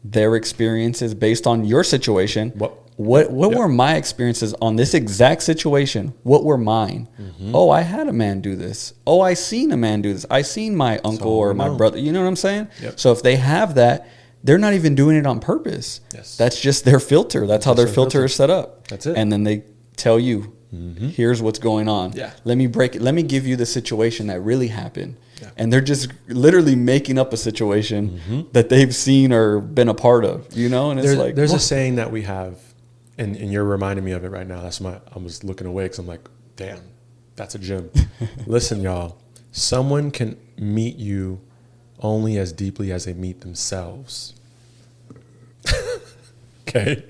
their experiences based on your situation. What were my experiences on this exact situation? What were mine? Oh, I had a man do this. Oh, I seen a man do this. I seen my uncle or my brother. You know what I'm saying? So if they have that, they're not even doing it on purpose. That's just their filter. That's how their filter is set up. That's it. And then they tell you, here's what's going on. Let me break it. Let me give you the situation that really happened. And they're just literally making up a situation that they've seen or been a part of, you know? And it's there's a saying that we have, and you're reminding me of it right now. I was looking away because I'm like, damn, that's a gem. Listen, y'all, someone can meet you only as deeply as they meet themselves. Okay.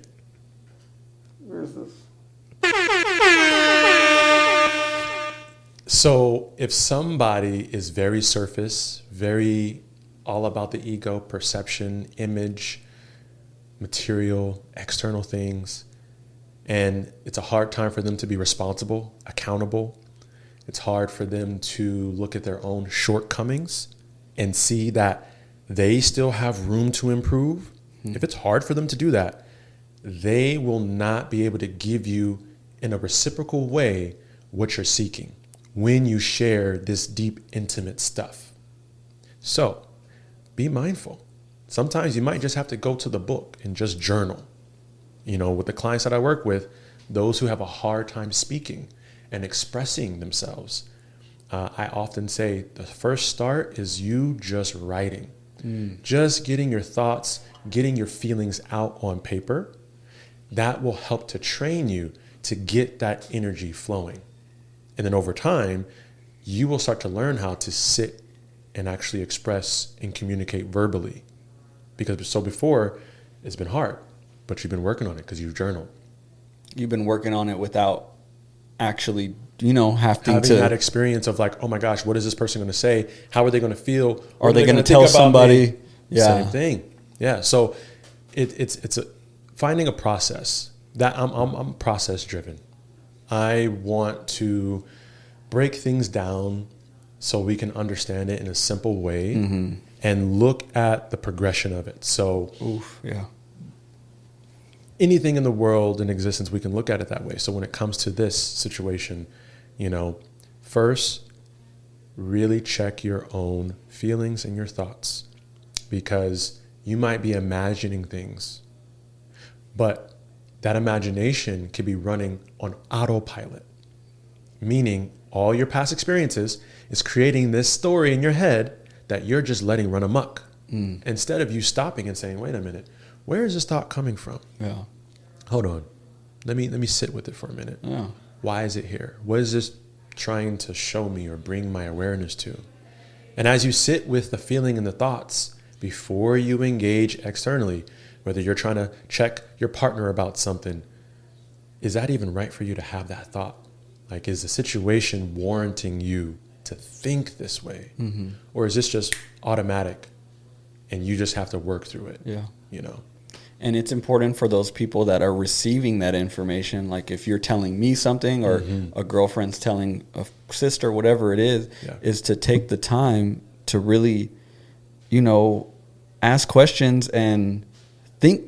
Where's this? So if somebody is very surface, very all about the ego, perception, image, material, external things, and it's a hard time for them to be responsible, accountable, it's hard for them to look at their own shortcomings and see that they still have room to improve. If it's hard for them to do that, they will not be able to give you in a reciprocal way what you're seeking when you share this deep, intimate stuff. So be mindful. Sometimes you might just have to go to the book and just journal. You know, with the clients that I work with, those who have a hard time speaking and expressing themselves, I often say the first start is you just writing, just getting your thoughts, getting your feelings out on paper. That will help to train you to get that energy flowing. And then over time, you will start to learn how to sit and actually express and communicate verbally. Because before, it's been hard, but you've been working on it because you've journaled. You've been working on it without actually, having that experience of like, oh my gosh, what is this person going to say? How are they going to feel? Are they going to tell somebody? Same thing. Yeah. So it's finding a process that I'm process driven. I want to break things down so we can understand it in a simple way and look at the progression of it. So anything in the world in existence, we can look at it that way. So when it comes to this situation, first, really check your own feelings and your thoughts, because you might be imagining things, but that imagination could be running on autopilot, meaning all your past experiences is creating this story in your head that you're just letting run amok. Instead of you stopping and saying, wait a minute, where is this thought coming from? Yeah. Hold on. Let me sit with it for a minute. Yeah. Why is it here? What is this trying to show me or bring my awareness to? And as you sit with the feeling and the thoughts before you engage externally, whether you're trying to check your partner about something, is that even right for you to have that thought? Like, is the situation warranting you to think this way? Or is this just automatic and you just have to work through it? Yeah. And it's important for those people that are receiving that information. Like if you're telling me something or a girlfriend's telling a sister, whatever it is to take the time to really, ask questions and think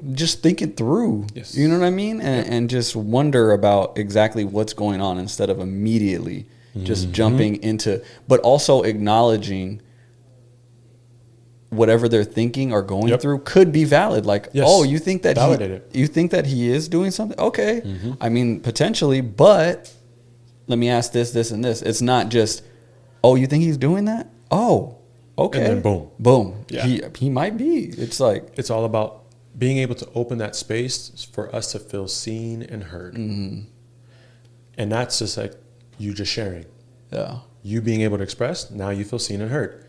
it through. Yes. You know what I mean? And just wonder about exactly what's going on instead of immediately just jumping into, but also acknowledging whatever they're thinking or going Yep. through could be valid. Like, Yes. oh, you think that Validate it. you think that he is doing something? Okay. I mean, potentially, but let me ask this, and this. It's not just, oh, you think he's doing that? Oh, okay. And then boom. Boom. Yeah. He might be. It's like, It's all about being able to open that space for us to feel seen and heard. And that's just like you just sharing. yeah. You being able to express, now you feel seen and heard.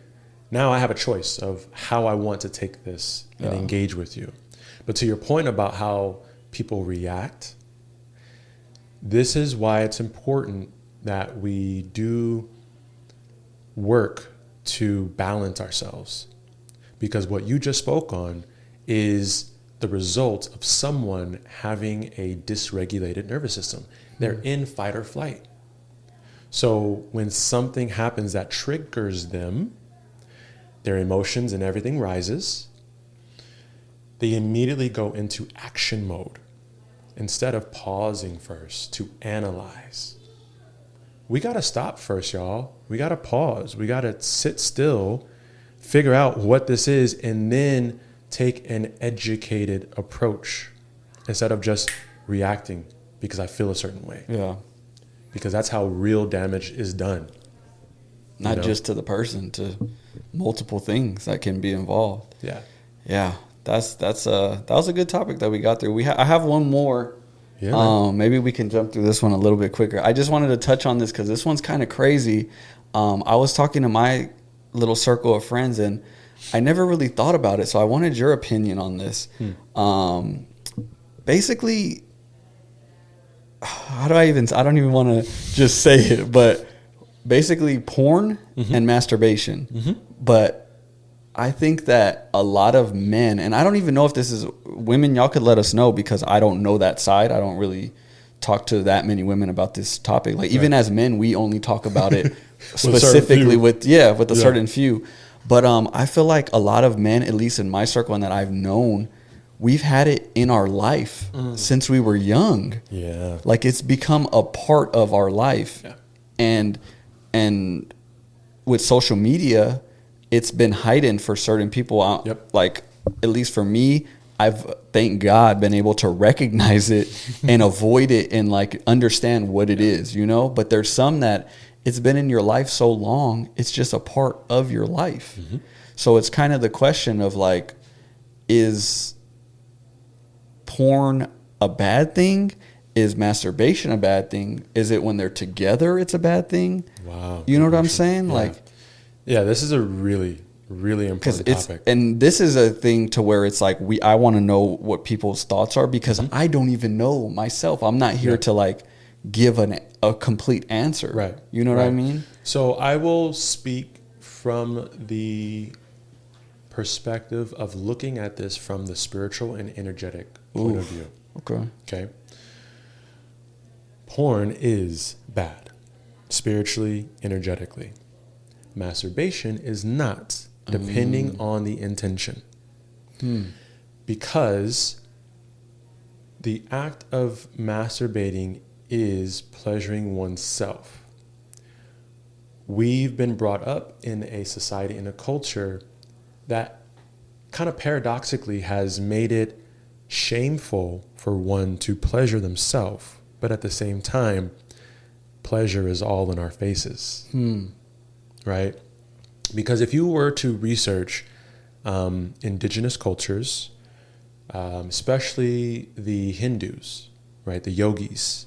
Now I have a choice of how I want to take this and engage with you. But to your point about how people react, this is why it's important that we do work to balance ourselves. Because what you just spoke on is the result of someone having a dysregulated nervous system. They're in fight or flight. So when something happens that triggers them, their emotions and everything rises, they immediately go into action mode instead of pausing first to analyze. We got to stop first, y'all. We got to pause. We got to sit still, figure out what this is, and then take an educated approach instead of just reacting because I feel a certain way. Yeah. Because that's how real damage is done. Not know? just to the person, to multiple things that can be involved. Yeah. Yeah. That was a good topic that we got through. I have one more. Yeah, man. Maybe we can jump through this one a little bit quicker. I just wanted to touch on this because this one's kind of crazy. I was talking to my little circle of friends, and I never really thought about it, so I wanted your opinion on this. Basically, I don't even want to just say it, but basically porn and masturbation. But I think that a lot of men, and I don't even know if this is women, y'all could let us know because I don't know that side. I don't really talk to that many women about this topic. Like even as men, we only talk about it specifically with a certain few. But I feel like a lot of men, at least in my circle and that I've known, we've had it in our life since we were young. Yeah. Like it's become a part of our life. Yeah. And with social media, it's been heightened for certain people. Yep. Like, at least for me, I've, thank God, been able to recognize it and avoid it and like understand what it is, you know? But there's some that it's been in your life so long, it's just a part of your life. So it's kind of the question of like, is porn a bad thing? Is masturbation a bad thing? Is it when they're together it's a bad thing? Wow. You know what I'm saying? Yeah. Like, yeah, this is a really, really important topic. And this is a thing to where it's like I want to know what people's thoughts are because I don't even know myself. I'm not here to like give a complete answer. Right. You know what I mean? So I will speak from the perspective of looking at this from the spiritual and energetic point of view. Okay. Porn is bad, spiritually, energetically. Masturbation is not, depending on the intention. Because the act of masturbating is pleasuring oneself. We've been brought up in a society, in a culture that kind of paradoxically has made it shameful for one to pleasure themselves, but at the same time, pleasure is all in our faces. Right? Because if you were to research indigenous cultures, especially the Hindus, right, the yogis,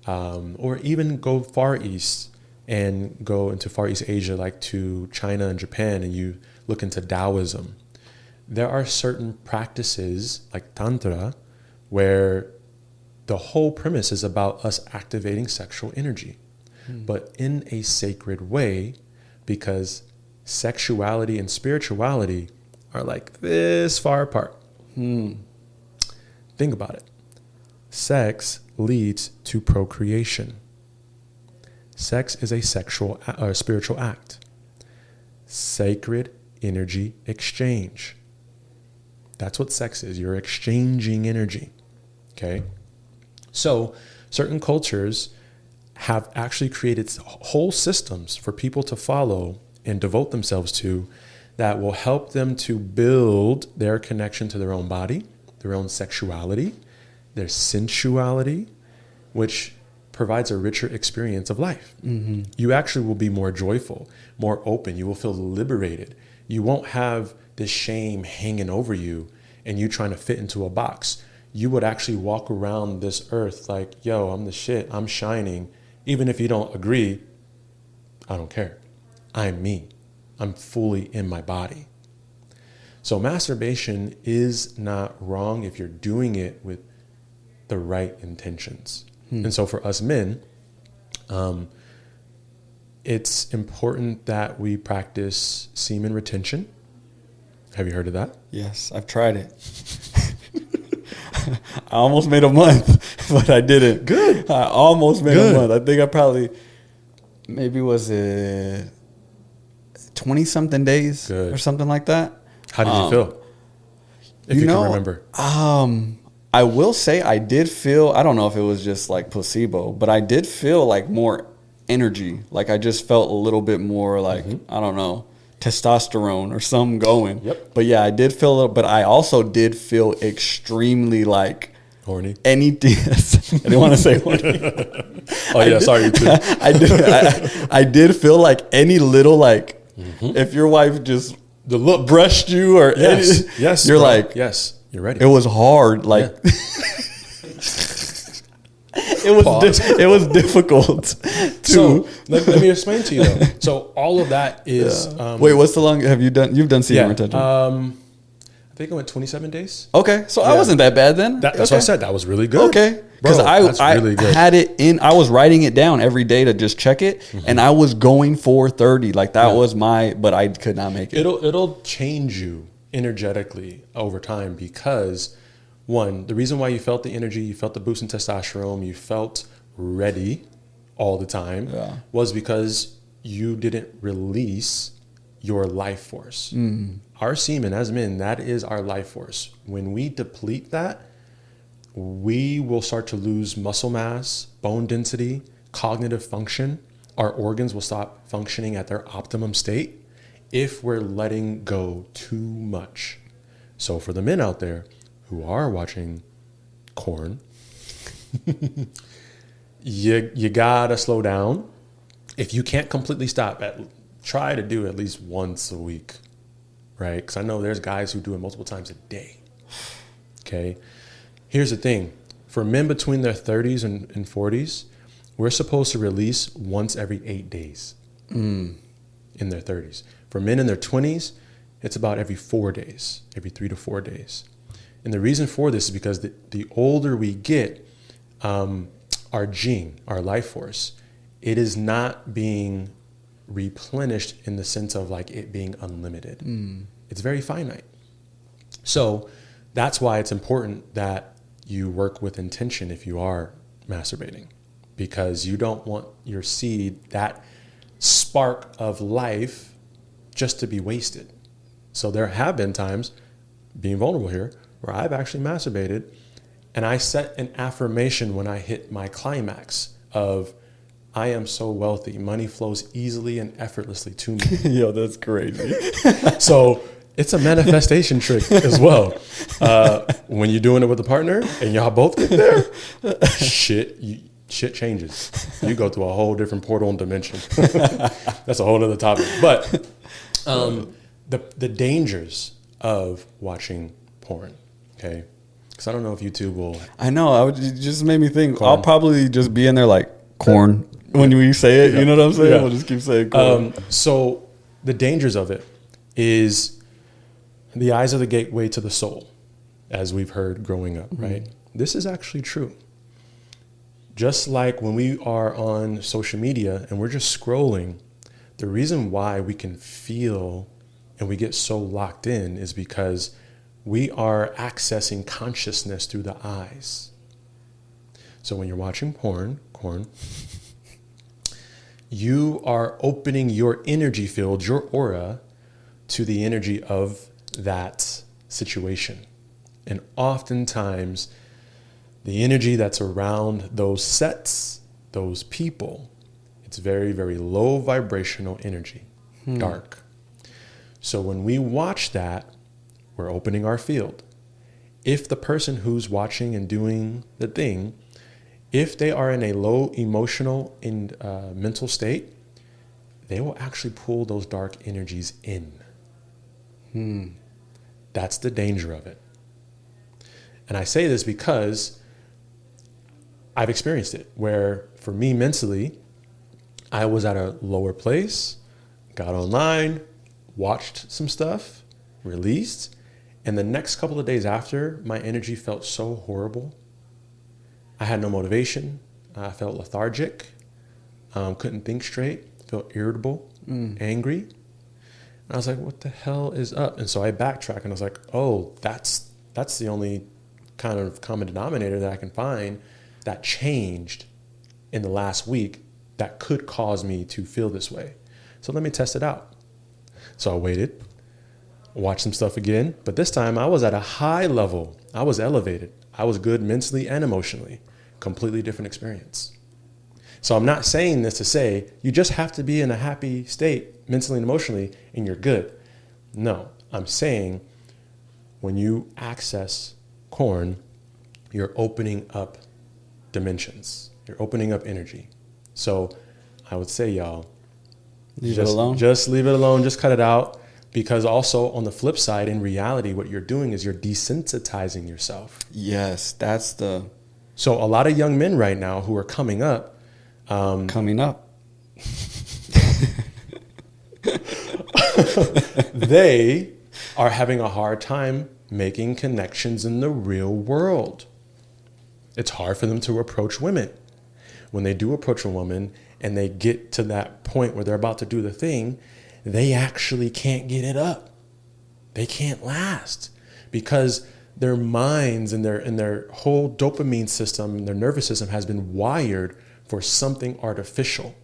or even go far east and go into Far East Asia, like to China and Japan, and you look into Taoism, there are certain practices like Tantra where the whole premise is about us activating sexual energy, but in a sacred way, because sexuality and spirituality are like this far apart. Think about it. Sex leads to procreation. Sex is a sexual or spiritual act. Sacred energy exchange. That's what sex is. You're exchanging energy. Okay? So certain cultures have actually created whole systems for people to follow and devote themselves to that will help them to build their connection to their own body, their own sexuality, their sensuality, which provides a richer experience of life. Mm-hmm. You actually will be more joyful, more open. You will feel liberated. You won't have this shame hanging over you and you trying to fit into a box. You would actually walk around this earth like, yo, I'm the shit. I'm shining. Even if you don't agree, I don't care. I'm me. I'm fully in my body. So masturbation is not wrong if you're doing it with the right intentions. And so for us men, it's important that we practice semen retention. Have you heard of that? Yes, I've tried it. I almost made a month, but I didn't. Good. I almost made Good. a month. I think I probably, maybe was it 20-something days Good. or something like that. How did you feel? If you can remember. I will say I did feel, I don't know if it was just like placebo, but I did feel like more energy. Like I just felt a little bit more like, I don't know, testosterone or something going. Yep. But yeah, I did feel a little, but I also did feel extremely like Horny. anything. I didn't want to say horny. Oh yeah, sorry, you too. I did feel like any little like, if your wife just The look. brushed you or Yes. any, Yes. you're bro. like, yes, you're ready. it was hard. Like Yeah. it was difficult to. So let me explain to you though. So all of that is Wait, what's the long? Have you done? You've done semen yeah. retention. I think I went 27 days. Okay, so I wasn't that bad then. That's okay. what I said. That was really good. Okay, Bro, because I really good. had it in. I was writing it down every day to just check it, and I was going for 30. Like that was my, but I could not make it. It'll change you energetically over time because one, the reason why you felt the energy, you felt the boost in testosterone, you felt ready all the time was because you didn't release your life force. Our semen as men, that is our life force. When we deplete that, we will start to lose muscle mass, bone density, cognitive function. Our organs will stop functioning at their optimum state if we're letting go too much. So for the men out there who are watching corn, you gotta slow down. If you can't completely stop, try to do at least once a week, right? Because I know there's guys who do it multiple times a day. Okay. Here's the thing. For men between their 30s and 40s, we're supposed to release once every 8 days in their 30s. For men in their 20s, it's about every 4 days, every 3 to 4 days. And the reason for this is because the older we get, our gene, our life force, it is not being replenished in the sense of like it being unlimited. It's very finite. So that's why it's important that you work with intention if you are masturbating, because you don't want your seed, that spark of life, just to be wasted. So there have been times, being vulnerable here, where I've actually masturbated and I set an affirmation when I hit my climax of, I am so wealthy. Money flows easily and effortlessly to me. Yo, that's crazy. So it's a manifestation trick as well. When you're doing it with a partner and y'all both get there, shit changes. You go through a whole different portal and dimension. That's a whole other topic. But the dangers of watching porn, okay? Because I don't know if YouTube will. I know. It just made me think. Corn. I'll probably just be in there like corn when we say it. You know what I'm saying? Yeah. We'll just keep saying corn. So the dangers of it is the eyes are the gateway to the soul, as we've heard growing up, right? This is actually true. Just like when we are on social media and we're just scrolling, the reason why we can feel and we get so locked in is because we are accessing consciousness through the eyes. So when you're watching porn, you are opening your energy field, your aura, to the energy of that situation. And oftentimes, the energy that's around those sets, those people, it's very, very low vibrational energy, dark. So when we watch that, we're opening our field. If the person who's watching and doing the thing, if they are in a low emotional and mental state, they will actually pull those dark energies in. That's the danger of it. And I say this because I've experienced it, where for me mentally, I was at a lower place, got online, watched some stuff, released, and the next couple of days after, my energy felt so horrible. I had no motivation. I felt lethargic, couldn't think straight, felt irritable, angry. And I was like, what the hell is up? And so I backtracked and I was like, oh, that's the only kind of common denominator that I can find that changed in the last week that could cause me to feel this way. So let me test it out. So I waited, watched some stuff again, but this time I was at a high level. I was elevated. I was good mentally and emotionally. Completely different experience. So I'm not saying this to say you just have to be in a happy state mentally and emotionally and you're good. No, I'm saying when you access corn, you're opening up dimensions. You're opening up energy. So I would say, y'all, Leave it alone. Just leave it alone. Just cut it out. Because also on the flip side, in reality, what you're doing is you're desensitizing yourself. Yes, that's the... So a lot of young men right now who are coming up. They are having a hard time making connections in the real world. It's hard for them to approach women. When they do approach a woman and they get to that point where they're about to do the thing, they actually can't get it up. They can't last because their minds and their whole dopamine system and their nervous system has been wired for something artificial.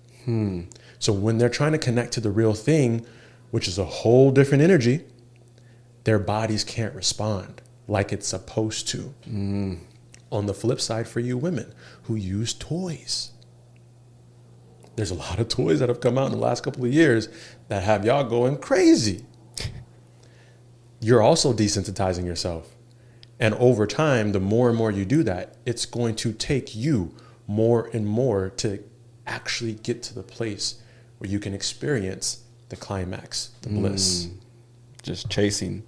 So when they're trying to connect to the real thing, which is a whole different energy, their bodies can't respond like it's supposed to. On the flip side, for you women who use toys, there's a lot of toys that have come out in the last couple of years that have y'all going crazy. You're also desensitizing yourself. And over time, the more and more you do that, it's going to take you more and more to actually get to the place where you can experience the climax, the bliss. Just chasing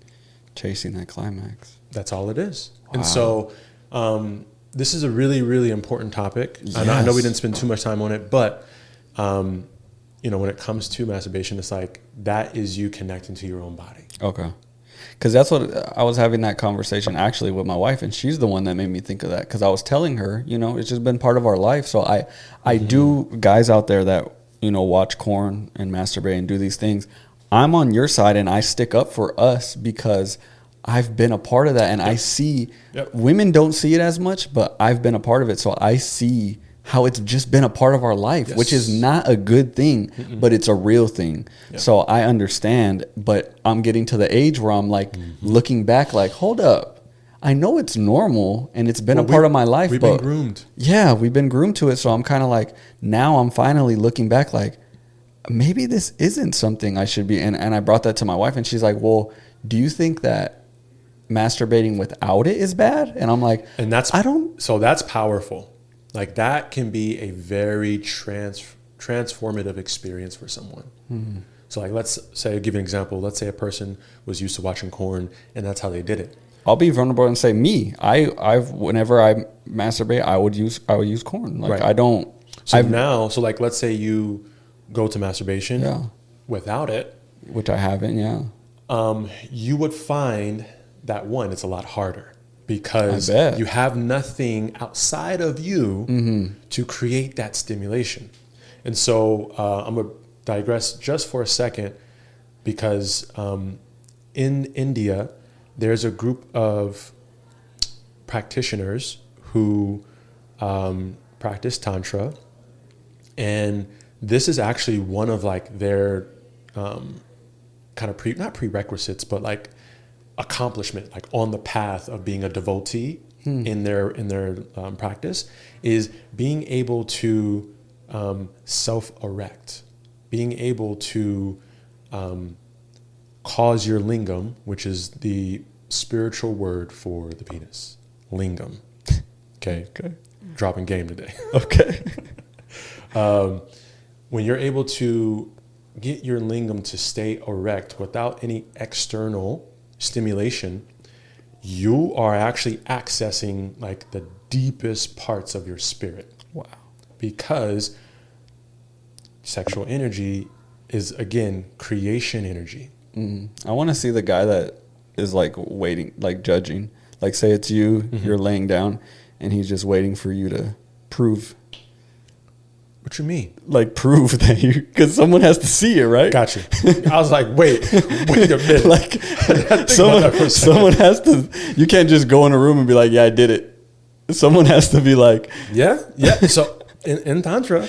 that climax. That's all it is. Wow. And so this is a really, really important topic. Yes. I know we didn't spend too much time on it, but when it comes to masturbation, it's like that is you connecting to your own body. Okay. Because that's what I was having that conversation actually with my wife, and she's the one that made me think of that. Because I was telling her, it's just been part of our life. So I do, guys out there that, watch corn and masturbate and do these things. I'm on your side and I stick up for us because I've been a part of that. And I see women don't see it as much, but I've been a part of it. So I see how it's just been a part of our life, which is not a good thing, but it's a real thing. So I understand, but I'm getting to the age where I'm like looking back like, hold up. I know it's normal and it's been a part of my life. We've been groomed. Yeah, we've been groomed to it. So I'm kind of like, now I'm finally looking back like, maybe this isn't something I should be. And I brought that to my wife and she's like, well, do you think that masturbating without it is bad? And I'm like, so that's powerful. Like that can be a very transformative experience for someone. So like, let's say, I'll give you an example. Let's say a person was used to watching corn and that's how they did it. I'll be vulnerable and say I've whenever I masturbate, I would use corn. Like I don't. So like let's say you go to masturbation without it, which I haven't. Yeah. You would find that it's a lot harder. Because you have nothing outside of you to create that stimulation. And so I'm going to digress just for a second because in India, there's a group of practitioners who practice Tantra. And this is actually one of like their kind of not prerequisites, but like accomplishment, like on the path of being a devotee in their practice, is being able to self-erect, being able to cause your lingam, which is the spiritual word for the penis, lingam. Okay. Dropping game today. Okay. When you're able to get your lingam to stay erect without any external stimulation, you are actually accessing like the deepest parts of your spirit. Wow. Because sexual energy is, again, creation energy. I want to see the guy that is like waiting, like judging. Like say it's you, you're laying down, and he's just waiting for you to prove. What you mean? Like prove that you, because someone has to see it, right? Got you. I was like, wait a minute. Like someone has to. You can't just go in a room and be like, "Yeah, I did it." Someone has to be like, yeah. So in Tantra,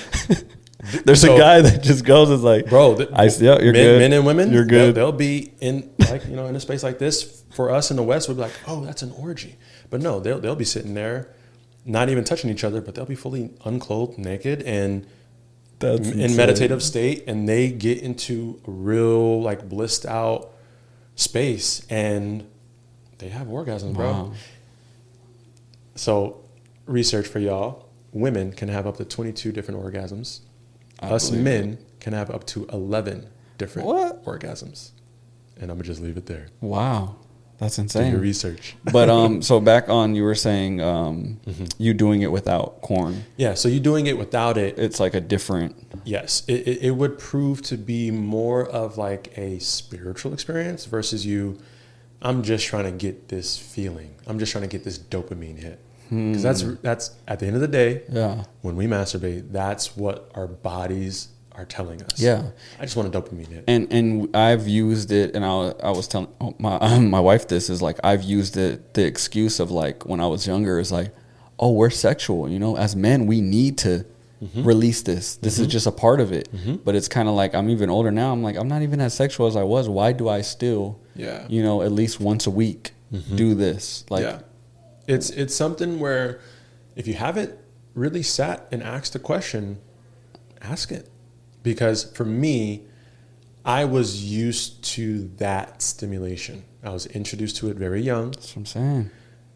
there's a guy that just goes and is like, bro, you're good. Men and women, you're good. They'll be in like in a space like this. For us in the West, we'll be like, oh, that's an orgy. But no, they'll be sitting there, not even touching each other, but they'll be fully unclothed, naked, and in meditative state, and they get into a real like blissed out space, and they have orgasms, bro. Wow. So, research for y'all: women can have up to 22 different orgasms. I Us believe men can have up to 11 different What? orgasms. And I'm gonna just leave it there. Wow. That's Do insane. your research. But so back on, you were saying you doing it without corn. Yeah, so you doing it without it. It's like a different. Yes, it would prove to be more of like a spiritual experience versus you. I'm just trying to get this feeling. I'm just trying to get this dopamine hit. Because that's at the end of the day. Yeah. When we masturbate, that's what our bodies are telling us. Yeah. I just want a dopamine hit. And I've used it, and I was telling my wife this is like I've used it. The excuse of like when I was younger is like, oh, we're sexual. As men, we need to release this. This is just a part of it. But it's kind of like I'm even older now. I'm like I'm not even as sexual as I was. Why do I still, at least once a week do this? Like, yeah. It's something where if you haven't really sat and asked a question, ask it. Because for me, I was used to that stimulation. I was introduced to it very young. That's what I'm saying.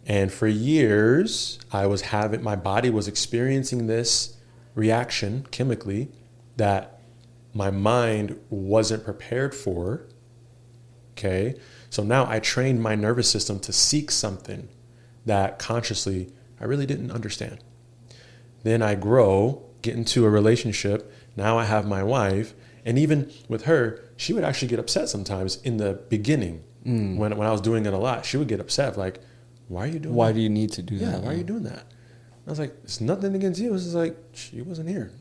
And for years, my body was experiencing this reaction chemically that my mind wasn't prepared for. Okay. So now I trained my nervous system to seek something that consciously I really didn't understand. Then I grow, get into a relationship. Now I have my wife, and even with her, she would actually get upset sometimes in the beginning when I was doing it a lot. She would get upset, like, why are you doing that? Why do you need to do that? Yeah, why are you doing that? I was like, it's nothing against you. It's just like, she wasn't here.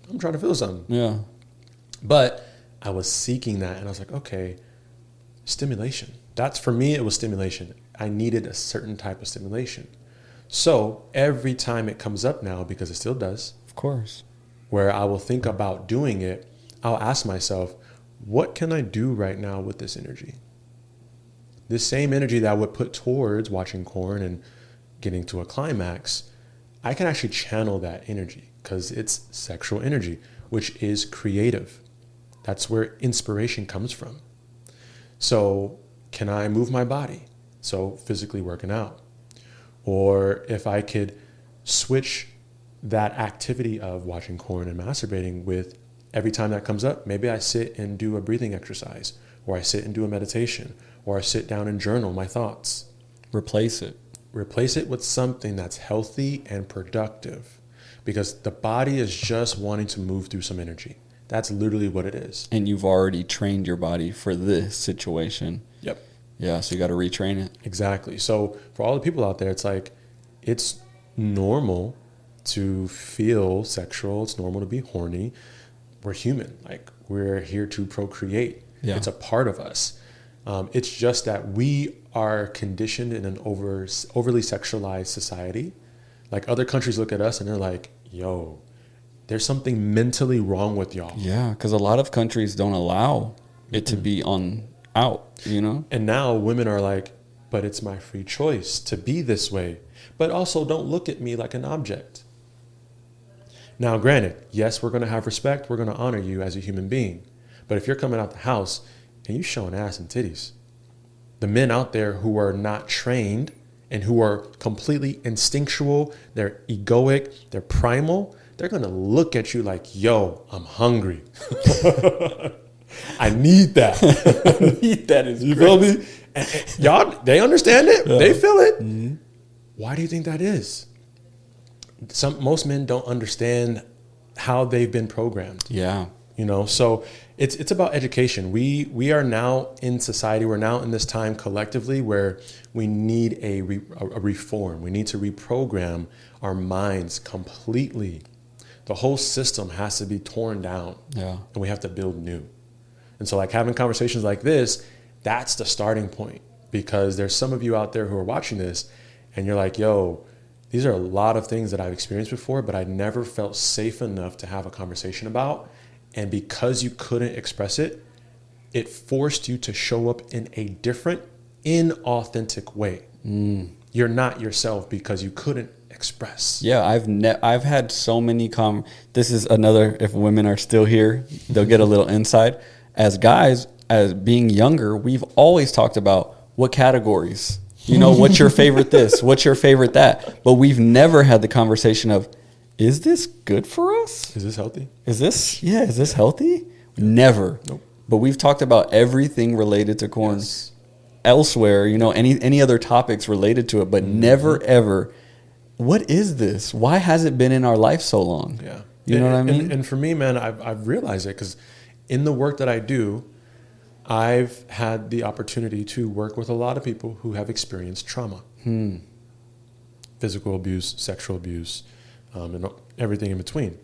I'm trying to feel something. Yeah. But I was seeking that, and I was like, okay, stimulation. That's, for me, it was stimulation. I needed a certain type of stimulation. So every time it comes up now, because it still does, Of course. where I will think about doing it, I'll ask myself, what can I do right now with this energy? This same energy that I would put towards watching porn and getting to a climax, I can actually channel that energy because it's sexual energy, which is creative. That's where inspiration comes from. So can I move my body? So physically working out. Or if I could switch that activity of watching porn and masturbating with every time that comes up, maybe I sit and do a breathing exercise, or I sit and do a meditation, or I sit down and journal my thoughts. Replace it. Replace it with something that's healthy and productive, because the body is just wanting to move through some energy. That's literally what it is. And you've already trained your body for this situation. Yep. Yeah, so you got to retrain it. Exactly. So for all the people out there, it's like, it's normal to feel sexual. It's normal to be horny. We're human. Like, we're here to procreate. Yeah. It's a part of us. It's just that we are conditioned in an overly sexualized society. Like, other countries look at us and they're like, yo, there's something mentally wrong with y'all. Yeah, because a lot of countries don't allow it to be out, And now women are like, but it's my free choice to be this way. But also, don't look at me like an object. Now, granted, yes, we're going to have respect. We're going to honor you as a human being. But if you're coming out the house and you showing ass and titties. The men out there who are not trained and who are completely instinctual, they're egoic, they're primal, they're going to look at you like, yo, I'm hungry. I need that. I need that. You feel me? And y'all, they understand it. Yeah. They feel it. Mm-hmm. Why do you think that is? Most men don't understand how they've been programmed. Yeah. You know, so it's about education. We are now in society. We're now in this time collectively where we need a reform. We need to reprogram our minds completely. The whole system has to be torn down. Yeah. And we have to build new. And so like having conversations like this, that's the starting point, because there's some of you out there who are watching this and you're like, yo, these are a lot of things that I've experienced before, but I never felt safe enough to have a conversation about. And because you couldn't express it, it forced you to show up in a different, inauthentic way. You're not yourself because you couldn't express. Yeah, I've had so many this is another, if women are still here, they'll get a little insight. As guys, as being younger, we've always talked about what categories, you know, what's your favorite this, what's your favorite that, but we've never had the conversation of, is this good for us? Is this healthy? Is this healthy? Never. Nope. But we've talked about everything related to corn. Yes. Elsewhere, you know, any other topics related to it, but never ever, what is this? Why has it been in our life so long? Yeah. You know what I mean? And for me, man, I've realized it because in the work that I do, I've had the opportunity to work with a lot of people who have experienced trauma. Physical abuse, sexual abuse, and everything in between.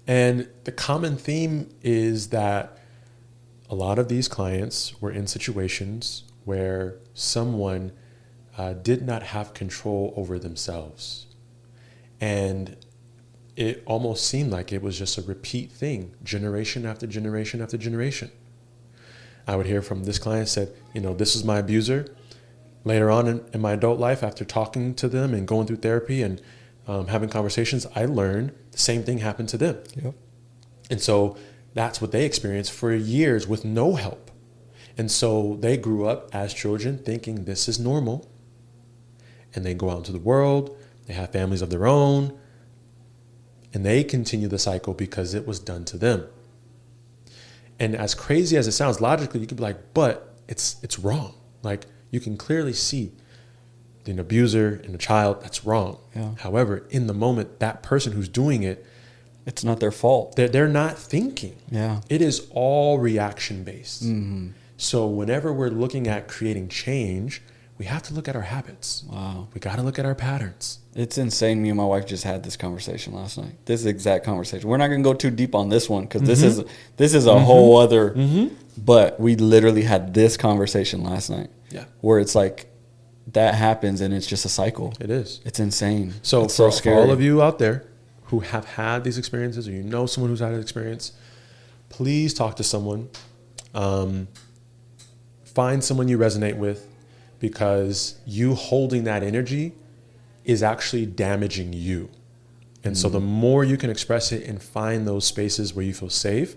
And the common theme is that a lot of these clients were in situations where someone did not have control over themselves. And it almost seemed like it was just a repeat thing, generation after generation after generation. I would hear from this client said, you know, this is my abuser. Later on in my adult life, after talking to them and going through therapy and having conversations, I learned the same thing happened to them. Yep. And so that's what they experienced for years with no help. And so they grew up as children thinking this is normal. And they go out into the world, they have families of their own, and they continue the cycle because it was done to them. And as crazy as it sounds, logically, you could be like, but it's wrong. Like, you can clearly see an abuser and a child, that's wrong. Yeah. However, in the moment, that person who's doing it, it's not their fault. They're not thinking. Yeah. It is all reaction based. Mm-hmm. So whenever we're looking at creating change, we have to look at our habits. Wow. We got to look at our patterns. It's insane. Me and my wife just had this conversation last night. This exact conversation. We're not going to go too deep on this one because this is a whole other, but we literally had this conversation last night. Yeah. Where it's like that happens and it's just a cycle. It is. It's insane. So it's so for scary. all of you out there who have had these experiences, or you know someone who's had an experience, please talk to someone. Find someone you resonate with, because you holding that energy is actually damaging you. And so the more you can express it and find those spaces where you feel safe,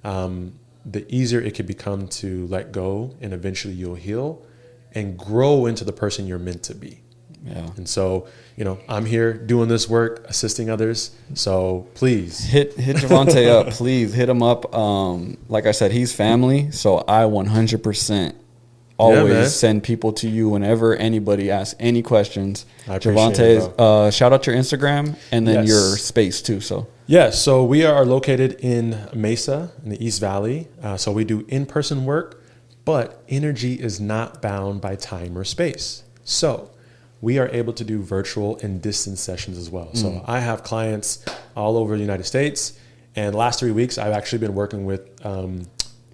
the easier it could become to let go, and eventually you'll heal and grow into the person you're meant to be. Yeah. And so, you know, I'm here doing this work, assisting others. So please hit Javante up, please hit him up. Like I said, he's family. So I 100% always send people to you whenever anybody asks any questions. I appreciate Javante, shout out your Instagram and then Yes. your space too. So yes, so we are located in Mesa in the East Valley. So we do in-person work, but energy is not bound by time or space. So we are able to do virtual and distance sessions as well. So I have clients all over the United States, and the last 3 weeks I've actually been working with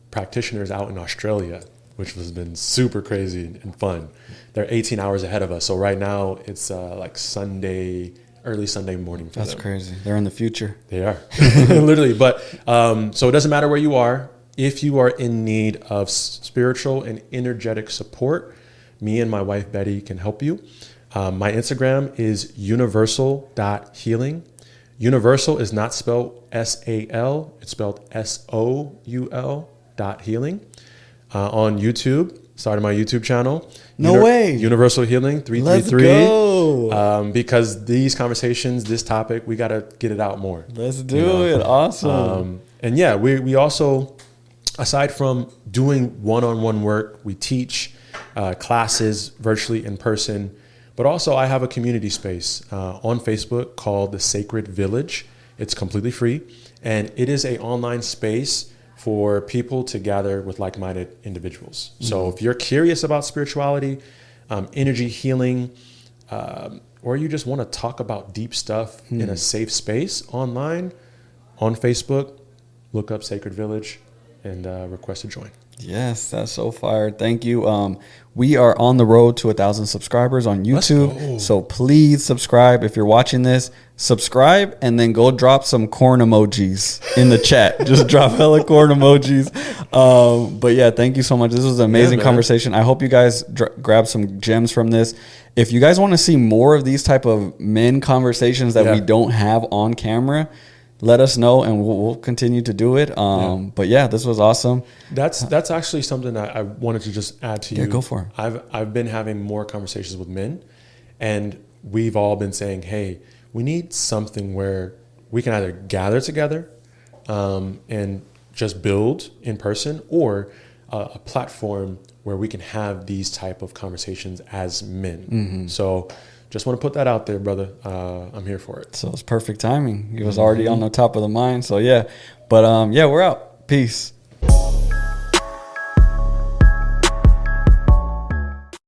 practitioners out in Australia, which has been super crazy and fun. They're 18 hours ahead of us. So right now it's like early Sunday morning for them. that's crazy. They're in the future. They are, literally. But so it doesn't matter where you are. If you are in need of spiritual and energetic support, me and my wife, Betty, can help you. My Instagram is universoul.healing. Universal is not spelled S-A-L. It's spelled S-O-U-L.healing. on YouTube. Started my YouTube channel. No way. Universoul Healing 333. Let's go. Because these conversations, this topic, we got to get it out more. Let's do it. Awesome. And yeah, we also, aside from doing one-on-one work, we teach classes virtually in person. But also I have a community space on Facebook called The Sacred Village. It's completely free. And it is an online space for people to gather with like-minded individuals. So if you're curious about spirituality, energy healing, or you just want to talk about deep stuff in a safe space online, on Facebook, look up Sacred Village and request to join. Yes, that's so fire. Thank you. We are on the road to 1,000 subscribers on YouTube. So please subscribe. If you're watching this, subscribe and then go drop some corn emojis in the chat. Just drop hella corn emojis. But yeah, thank you so much. This was an amazing conversation. I hope you guys grab some gems from this. If you guys want to see more of these type of men conversations that we don't have on camera, let us know and we'll continue to do it. But yeah, this was awesome. That's actually something that I wanted to just add to you. Yeah, go for it. I've been having more conversations with men, and we've all been saying, hey, we need something where we can either gather together and just build in person, or a platform where we can have these type of conversations as men. So just want to put that out there, brother. I'm here for it. So it's perfect timing. It was already on the top of the mind. So yeah. But yeah, we're out. Peace.